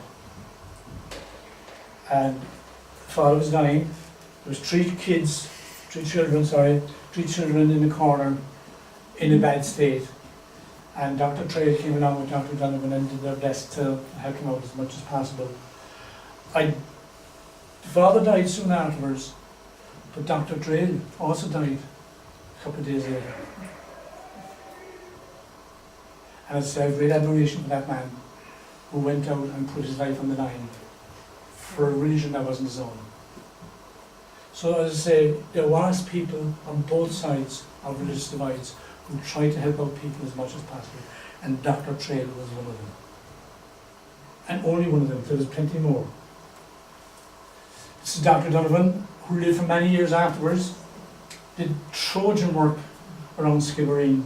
B: And the father was dying. There was three children in the corner in a bad state. And Dr. Trail came along with Dr. Donovan and did their best to help him out as much as possible. The father died soon afterwards, but Dr. Trail also died a couple of days later. And I have great admiration for that man who went out and put his life on the line for a religion that wasn't his own. So as I say, there was people on both sides of religious divides who tried to help out people as much as possible, and Dr. Trail was one of them. And only one of them, there was plenty more. This is Dr. Donovan, who lived for many years afterwards, did Trojan work around Skibbereen,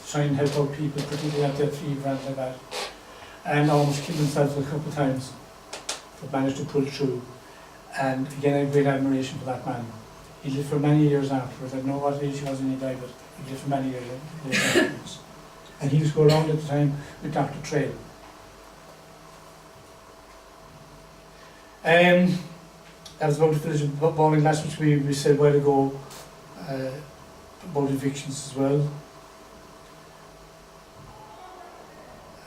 B: trying to help out people, particularly at their fever and like that, and almost killed himself a couple of times, but managed to pull through. And again, I have great admiration for that man. He lived for many years afterwards. I don't know what age he was when he died, but he lived for many years afterwards. And he used to go around at the time with Dr. Trail. That was about the village of Ballinglass, which we said a while ago, about evictions as well.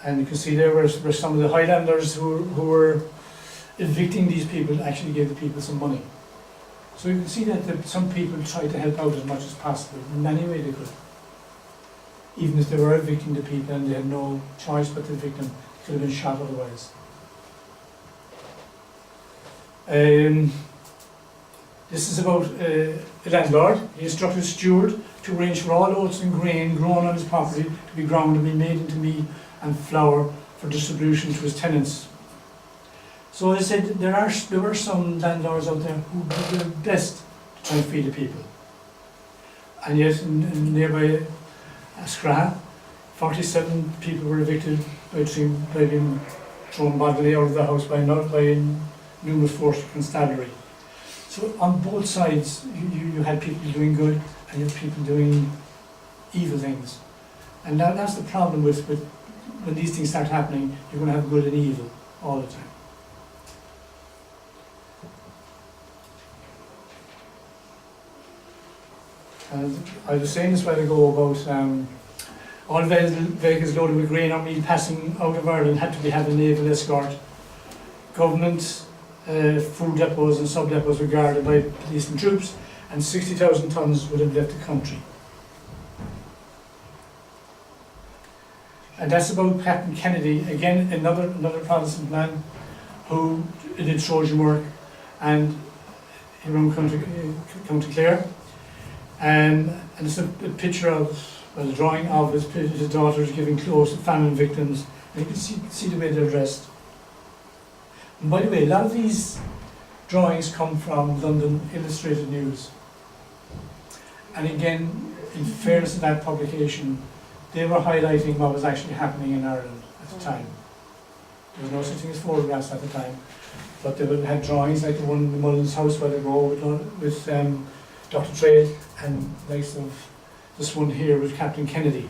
B: And you can see there were some of the Highlanders who were evicting these people, actually gave the people some money. So you can see that some people tried to help out as much as possible, in any way they could. Even if they were evicting the people and they had no choice but to evict them, they could have been shot otherwise. This is about a landlord. He instructed a steward to arrange for all oats and grain grown on his property to be ground and be made into meal and flour for distribution to his tenants. So as I said, there were some landlords out there who did their best to try and feed the people. And yet in nearby Scrah, 47 people were evicted by being thrown bodily out of the house by numerous forced constabulary. So on both sides, you had people doing good and you had people doing evil things. And that's the problem with when these things start happening, you're going to have good and evil all the time. And I was saying this a while ago about all vehicles loaded with grain or meat passing out of Ireland had to have a naval escort. Government food depots and sub-depots were guarded by police and troops, and 60,000 tonnes would have left the country. And that's about Captain Kennedy, again another Protestant man who did Trojan work and he ran County Clare. And it's a picture of, well, a drawing of his daughters giving clothes to famine victims, and you can see the way they're dressed. And by the way, a lot of these drawings come from London Illustrated News. And again, in fairness to that publication, they were highlighting what was actually happening in Ireland at the time. There was no such thing as photographs at the time, but they would have had drawings like the one in the Mullins house where they go with Dr. Trade, and likes of this one here with Captain Kennedy.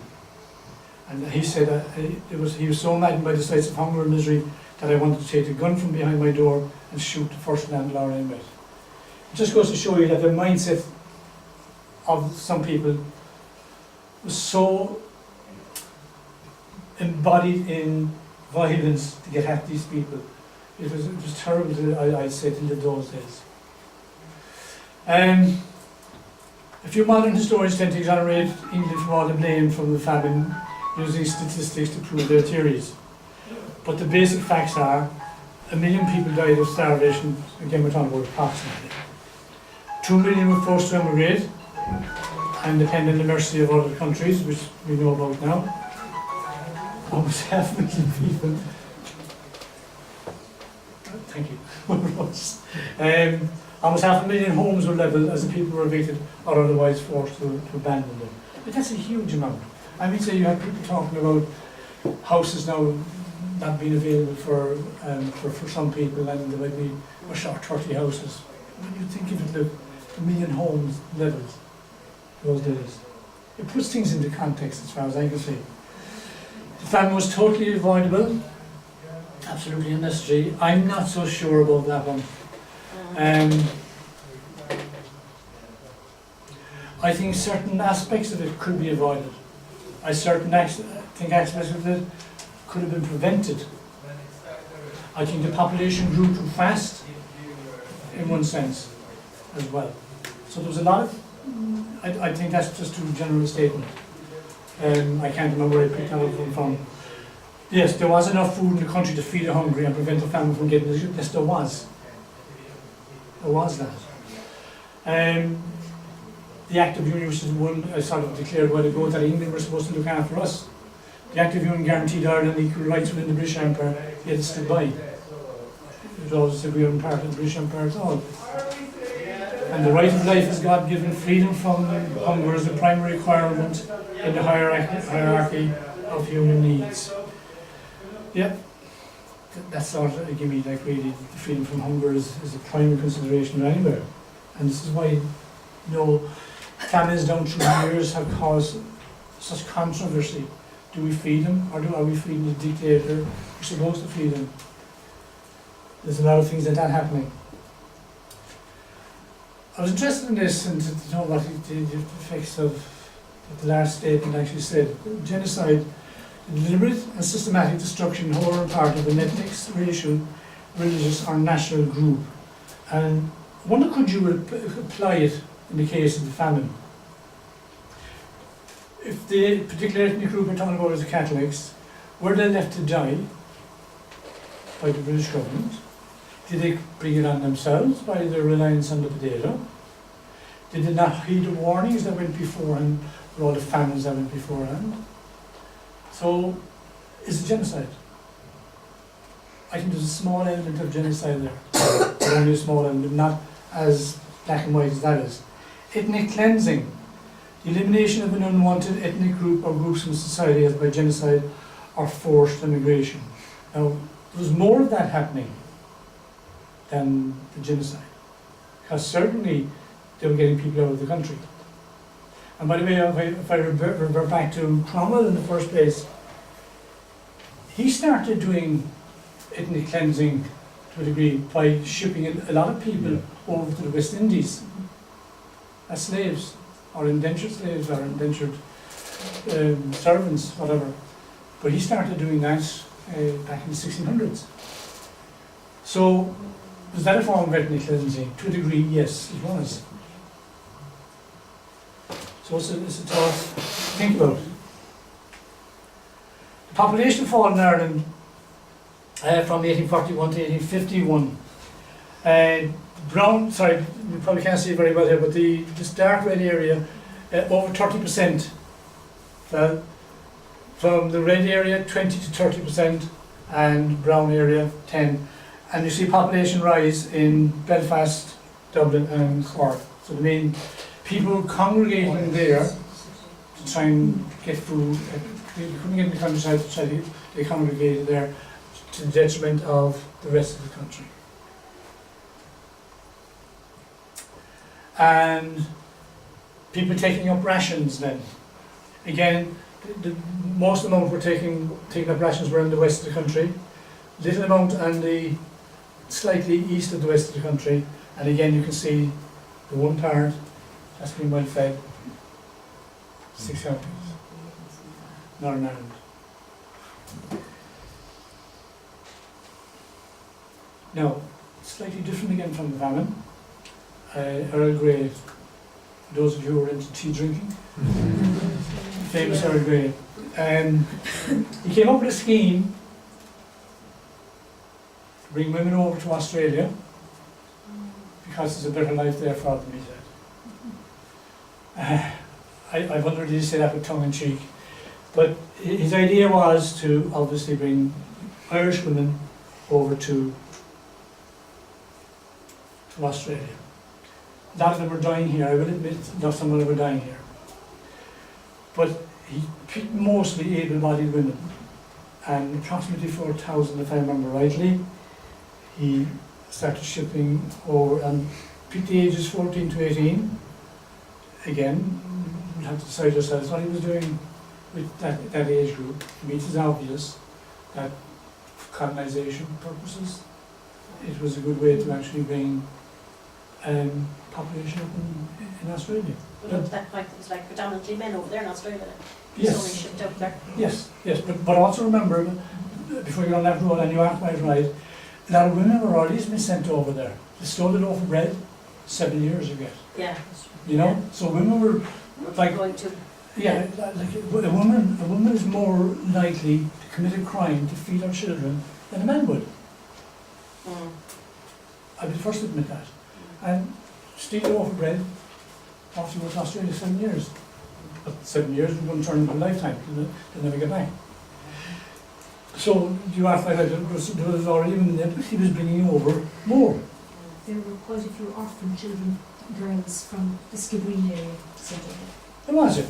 B: And he said he was so maddened by the sights of hunger and misery that I wanted to take a gun from behind my door and shoot the first landlord I met. It just goes to show you that the mindset of some people was so embodied in violence to get at these people. It was terrible, I'd say, till those days. A few modern historians tend to exonerate England from all the blame from the famine, using statistics to prove their theories. But the basic facts are, 1 million people died of starvation, again we're talking about approximately. 2 million were forced to emigrate and depend on the mercy of other countries, which we know about now. Almost 500,000 people. Thank you. Almost 500,000 homes were levelled as the people were evicted or otherwise forced to abandon them. But that's a huge amount. I mean, say you have people talking about houses now not being available for some people, and there might be a short 30 houses. When you think of it, 1 million homes levelled those days, it puts things into context as far as I can see. The famine was totally avoidable, absolutely unnecessary. I'm not so sure about that one. I think certain aspects of it could be avoided. I think aspects of it could have been prevented. I think the population grew too fast, in one sense, as well. So there was a lot of, I think that's just too general a statement. I can't remember where I picked that up from. Yes, there was enough food in the country to feed the hungry and prevent the famine from getting disease. Yes, there was. There was that. The Act of Union, which is one I sort of declared a while ago that England were supposed to look after us. The Act of Union guaranteed Ireland equal rights within the British Empire, yet it stood by. It always said we weren't part of the British Empire at all. And the right of life is God-given. Freedom from hunger is the primary requirement in the hierarchy of human needs. Yeah, that's sort of a gimme, like really, the freedom from hunger is a primary consideration anywhere. And this is why, famines down through the years have caused such controversy. Do we feed them, or are we feeding the dictator? We're supposed to feed them. There's a lot of things like that happening. I was interested in this and to know what the effects of what the last statement actually said. Genocide, the deliberate and systematic destruction in whole or part of an ethnic, racial, religious or national group. And I wonder, could you apply it in the case of the famine? If the particular ethnic group we're talking about is the Catholics, were they left to die by the British government? Did they bring it on themselves by their reliance on the potato? Did they not heed the warnings that went beforehand, or all the famines that went beforehand? So, is it genocide? I think there's a small element of genocide there, but only a small element, not as black and white as that is. Ethnic cleansing, the elimination of an unwanted ethnic group or groups from society as by genocide or forced immigration. Now, there's more of that happening than the genocide, because certainly they were getting people out of the country. And by the way, if I revert back to Cromwell in the first place, he started doing ethnic cleansing to a degree by shipping a lot of people over to the West Indies as slaves, or indentured slaves, or indentured servants, whatever. But he started doing that back in the 1600s. So, was that a form of ethnic cleansing? To a degree, yes, it was. So it's a thought to think about. The population fall in Ireland from 1841 to 1851. You probably can't see it very well here, but this dark red area, over 30% fell. From the red area, 20 to 30%, and brown area, 10. And you see population rise in Belfast, Dublin, and Cork. So the main people congregating there to try and get food. They couldn't get in the countryside, so they congregated there to the detriment of the rest of the country. And people taking up rations then. Again, the most amount were taking up rations were in the west of the country, little amount on the slightly east of the west of the country, and again you can see the one part that's been well fed, 6 counties, Northern Ireland. Now, slightly different again from the famine. Earl Grey, those of you who are into tea drinking, famous Earl Grey. He came up with a scheme to bring women over to Australia because there's a better life there for them, he said. I wonder did he say that with tongue in cheek, but his idea was to obviously bring Irish women over to Australia. A lot of them were dying here, I will admit, not some of them were dying here. But he picked mostly able-bodied women, and approximately 4,000, if I remember rightly, he started shipping over, and picked the ages 14 to 18. Again, we have to decide ourselves what he was doing with that age group. To me, it is obvious that for colonisation purposes, it was a good way to actually bring population up in Australia.
D: But up to that point, it was like predominantly men over there in Australia. It's
B: Yes.
D: only shipped out there.
B: Yes, but also remember, before you go on that road, and you are quite right, a lot of women were already been sent over there. They stole a loaf of bread, 7 years ago.
D: Yeah.
B: You know, so women were like,
D: Going to,
B: yeah, like a woman is more likely to commit a crime to feed her children than a man would. I'll be the first to admit that. And steal a loaf of bread after you went to Australia 7 years. But 7 years is going to turn into a lifetime, they'll never get back. So you asked like that, there was already women there, but he was bringing over more.
E: There were quite a few orphan children, girls from the Skibbereen area sent over.
B: There was it.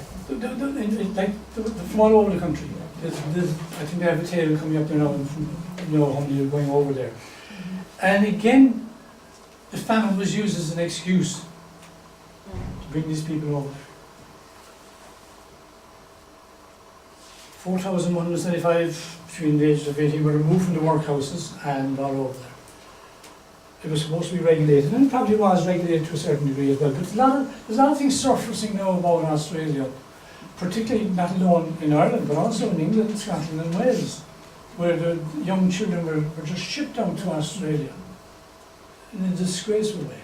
B: From all over the country. I think they have a table coming up there now, you know how many are going over there. And again, the famine was used as an excuse to bring these people over. 4,175 between the ages of 18 were removed from the workhouses and brought over there. It was supposed to be regulated, and it probably was regulated to a certain degree as well. But there's a lot of things surfacing now about Australia, particularly not alone in Ireland, but also in England, Scotland and Wales, where the young children were just shipped out to Australia in a disgraceful way.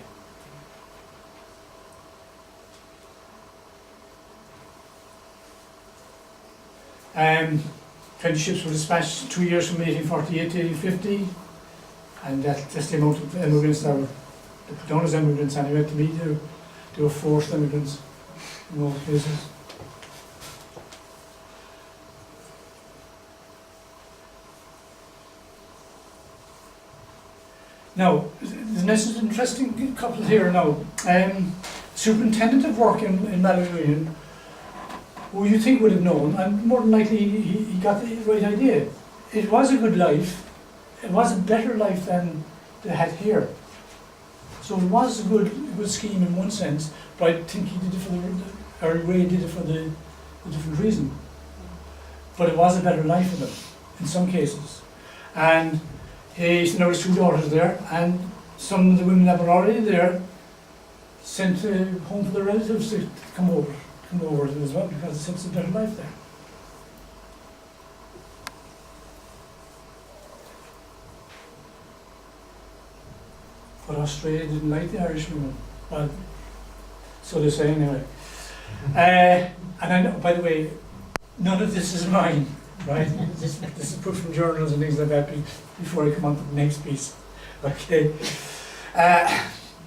B: Um, 20 ships were dispatched 2 years from 1848 to 1850, and that's the amount of immigrants that were put down as immigrants anyway. To me, they were forced immigrants in most cases. Now, this is an interesting couple here now. Superintendent of work in Mallow, who you think would have known, and more than likely he got the right idea. It was a good life. It was a better life than they had here. So it was a good scheme in one sense, but I think he did it Ray did it for the different reason. But it was a better life for them, in some cases. And he now has 2 daughters there, and some of the women that were already there sent home for their relatives to come over as well, because it's a better life there. But Australia didn't like the Irish women. Well, so they say anyway. And I know, by the way, none of this is mine, right? This is put from journals and things like that before I come on to the next piece. Okay.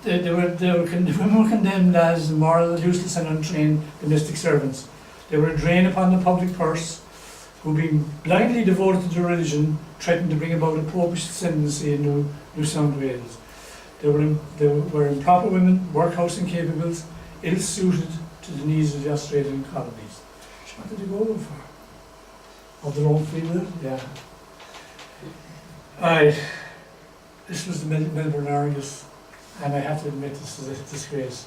B: The women were condemned as immoral, useless and untrained domestic servants. They were a drain upon the public purse, who, being blindly devoted to their religion, threatened to bring about a popish ascendancy in New South Wales. They were improper women, workhouse incapables, ill-suited to the needs of the Australian colonies. What did they go over for? Of their own free will? Yeah. This was the Melbourne Argus, and I have to admit this is a disgrace.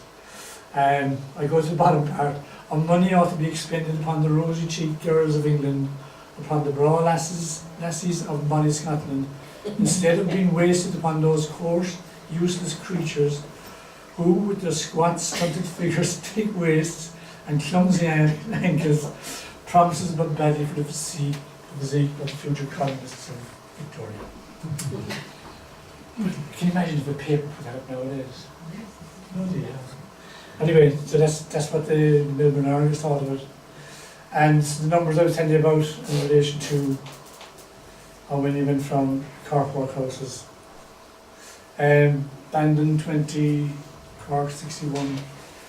B: I go to the bottom part. Our money ought to be expended upon the rosy-cheeked girls of England, upon the braw lassies of bonny Scotland, instead of being wasted upon those coarse, useless creatures who, with their squat, stunted figures, thick waists, and clumsy ankles, promises but badly for the physique of the future colonists of Victoria. Can you imagine if a paper put out nowadays? Oh dear. Anyway, so that's what the Melbourne Argus thought of it. And the numbers I was telling you about in relation to how many went from Cork workhouses. Bandon 20, Cork 61.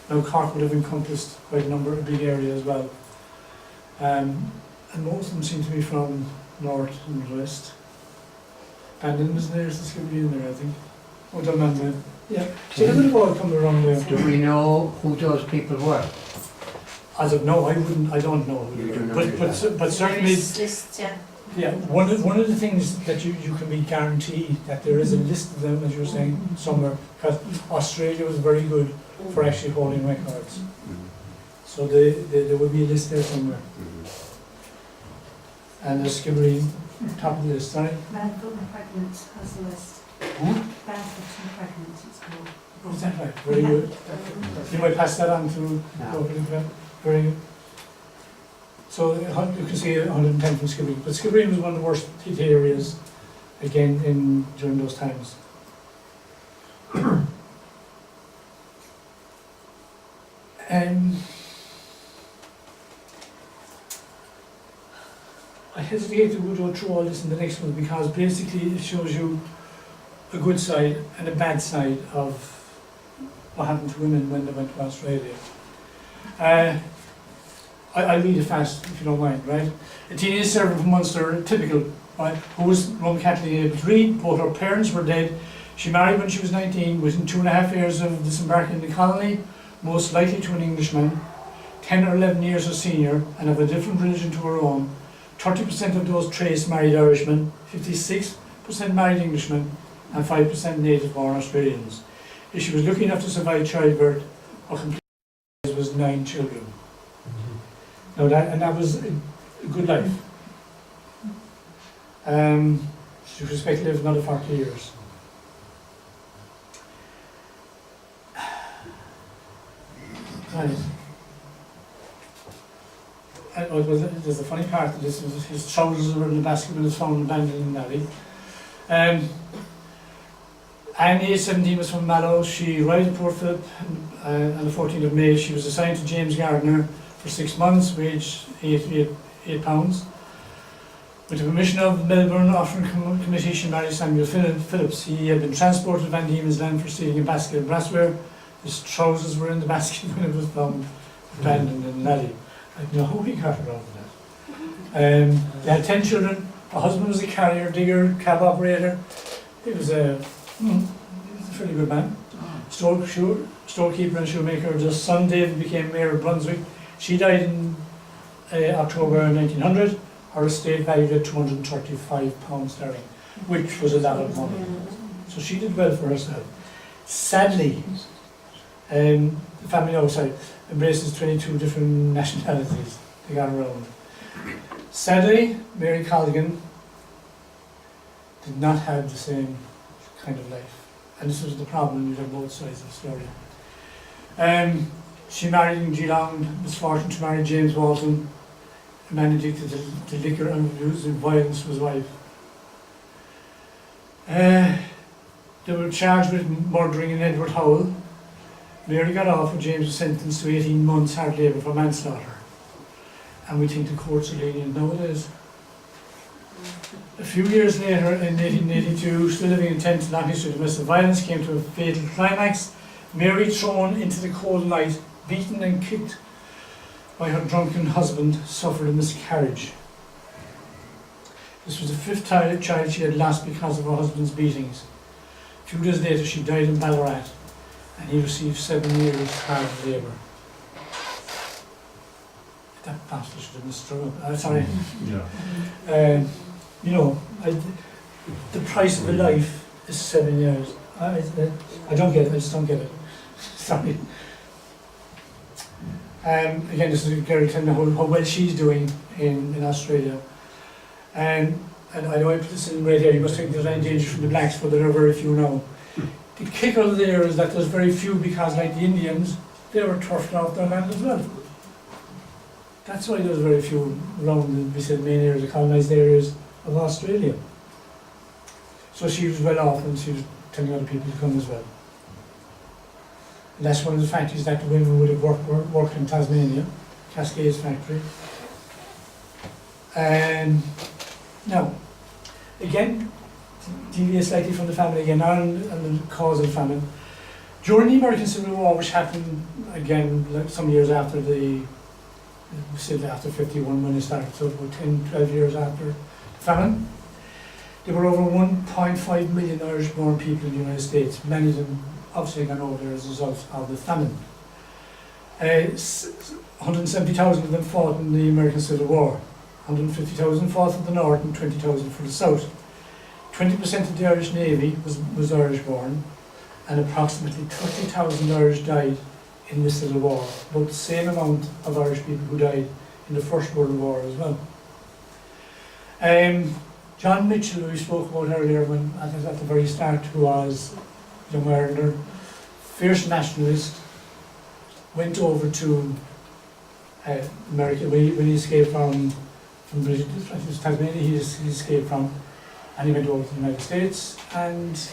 B: Now Cork would have encompassed quite a big area as well. And most of them seem to be from north and west. Bandon was there, so it's going to be in there, I think. Oh, don't remember. Yeah. So they would have all come the wrong way.
G: Do we know who those people were?
B: As of no, I don't know.
G: You don't know
B: but certainly,
D: Lists, yeah.
B: yeah. One of the things that you can be guaranteed that there is a list of them, as you were saying, somewhere, because Australia was very good for actually holding records. So there will be a list there somewhere. And there's Skibbereen, top of the list, sorry.
H: Barefoot and Pregnant has the list. Barefoot and Pregnant, it's called.
B: Oh, is that right? Very good. You might pass that on to local event. Very good. So you can see 110 from Skibbereen. But Skibbereen was one of the worst hit areas, again, during those times. I hesitate to go through all this in the next one because basically it shows you a good side and a bad side of what happened to women when they went to Australia. I'll read it fast if you don't mind, right? A teenage servant from Munster, typical, right, who was Roman Catholic, able to read. Both her parents were dead. She married when she was 19, within 2.5 years of disembarking in the colony, most likely to an Englishman, 10 or 11 years her senior, and of a different religion to her own. 30% of those traced married Irishmen, 56% married Englishmen, and 5% native-born Australians. If she was lucky enough to survive childbirth, her complete life was 9 children. Now that was a good life. She was expected to live another 40 years. Right. There's a funny part of this. His trousers were in the basket when he was found abandoned in the alley. Annie, 17, was from Mallow. She arrived in Port Phillip on the 14th of May. She was assigned to James Gardner for 6 months, wage £8. With the permission of the Melbourne Offering Committee, she married Samuel Phillips. He had been transported to Van Diemen's Land for stealing a basket of brassware. His trousers were in the basket when it was found abandoned in the alley. I don't know how he got around that. They had 10 children. Her husband was a carrier, digger, cab operator. He was a He's a fairly good man. Storekeeper and shoemaker. His son David became mayor of Brunswick. She died in October 1900. Her estate valued at £235 sterling, which was a lot of money. So she did well for herself. Sadly, the family outside embraces 22 different nationalities. They got around. Sadly, Mary Colligan did not have the same kind of life. And this was the problem with both sides of the story. She married in Geelong, misfortune to marry James Walton, a man addicted to liquor and abusing violence to his wife. They were charged with murdering an Edward Howell. Mary got off, and James was sentenced to 18 months hard labour for manslaughter. And we think the courts are lenient nowadays. A few years later, in 1882, still living in tent, long history of domestic violence came to a fatal climax. Mary thrown into the cold night, beaten and kicked by her drunken husband, suffered a miscarriage. This was the 5th child she had lost because of her husband's beatings. A few days later, she died in Ballarat, and he received 7 years hard labour. That bastard should have been strung. Sorry.
F: Yeah.
B: You know, the price of a life is 7 years. I don't get it, I just don't get it. Sorry. Again, this is a girl telling me how well she's doing in Australia. And I know I put this in red here, you must think there's any danger from the blacks, but there are very few now. The kicker there is that there's very few because, like the Indians, they were turfed off their land as well. That's why there's very few around the main areas, the colonised areas of Australia. So she was well off, and she was telling other people to come as well. And that's one of the factories that the women would have worked in Tasmania, Cascades factory. And now, again, deviate slightly from the family again, and the cause of the famine. During the American Civil War, which happened again like some years after after 51 when it started, so about 10, 12 years after the famine, there were over 1.5 million Irish-born people in the United States, many of them obviously gone over there as a result of the famine. 170,000 of them fought in the American Civil War. 150,000 fought for the North and 20,000 for the South. 20% of the Irish Navy was Irish-born, and approximately 30,000 Irish died in the Civil War, about the same amount of Irish people who died in the First World War as well. John Mitchell, who we spoke about earlier at the very start, who was a young Irelander, fierce nationalist, went over to America when he escaped from British, Tasmania, he escaped from, and he went over to the United States and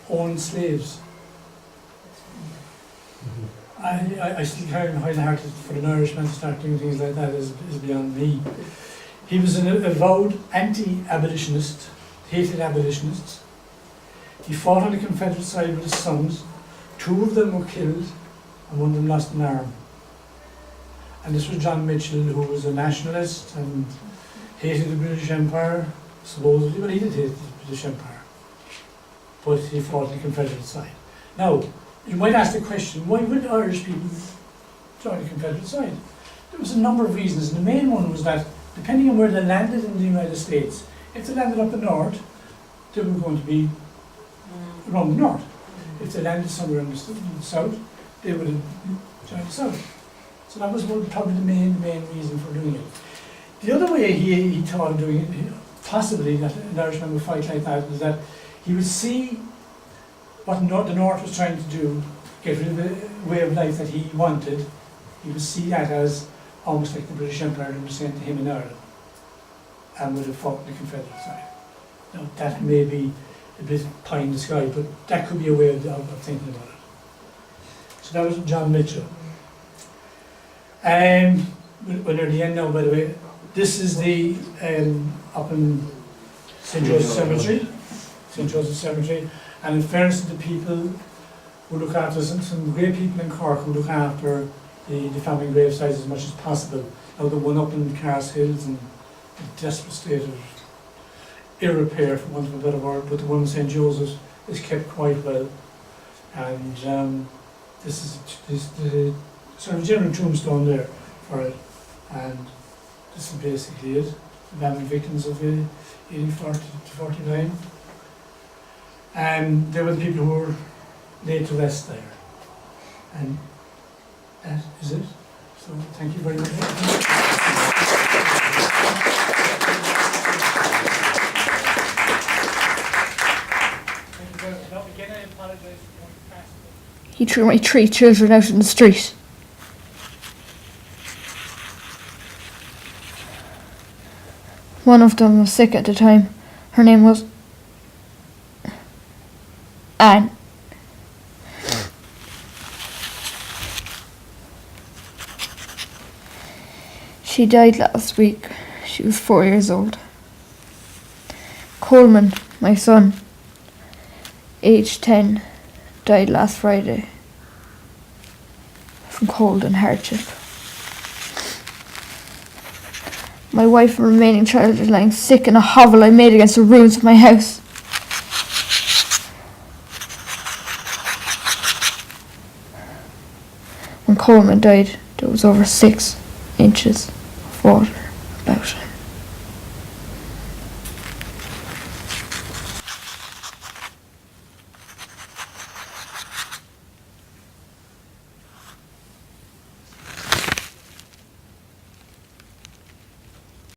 B: owned slaves. I still can't find it hard for an Irishman to start doing things like that is beyond me. He was an avowed anti-abolitionist, hated abolitionists. He fought on the Confederate side with his sons. 2 of them were killed and 1 of them lost an arm. And this was John Mitchell, who was a nationalist and hated the British Empire, supposedly. Well, he did hate the British Empire, but he fought on the Confederate side. Now, you might ask the question, why would Irish people join the Confederate side? There was a number of reasons, and the main one was that depending on where they landed in the United States, if they landed up the north, they were going to be around the north. If they landed somewhere in the south, they would have joined the south. So that was probably the main reason for doing it. The other way he thought of doing it, possibly that an Irishman would fight like that, was that he would see what the North was trying to do, get rid of the way of life that he wanted. He would see that as almost like the British Empire that was sent to him in Ireland, and would have fought on the Confederate side. Now that may be a bit pie in the sky, but that could be a way of thinking about it. So that was John Mitchell. We're near the end now, by the way. This is the up in St. Joseph's Cemetery. St. Joseph's Cemetery. And in fairness to the people who look after, some great people in Cork who look after the family gravesites as much as possible. Now the one up in Cars Hills in a desperate state of ill repair, for want of a better word, but the one in St. Joseph's is kept quite well. And this is the sort of general tombstone there for it. And this is basically it. The family victims of 1840 to 49. And they were the people who were laid to rest there. And that is it. So thank you very much.
I: He threw my 3 children out in the street. One of them was sick at the time. Her name was Anne. She died last week. She was 4 years old. Coleman, my son, age 10, died last Friday from cold and hardship. My wife and remaining child is lying sick in a hovel I made against the ruins of my house. When Coleman died, there was over 6 inches of water about him.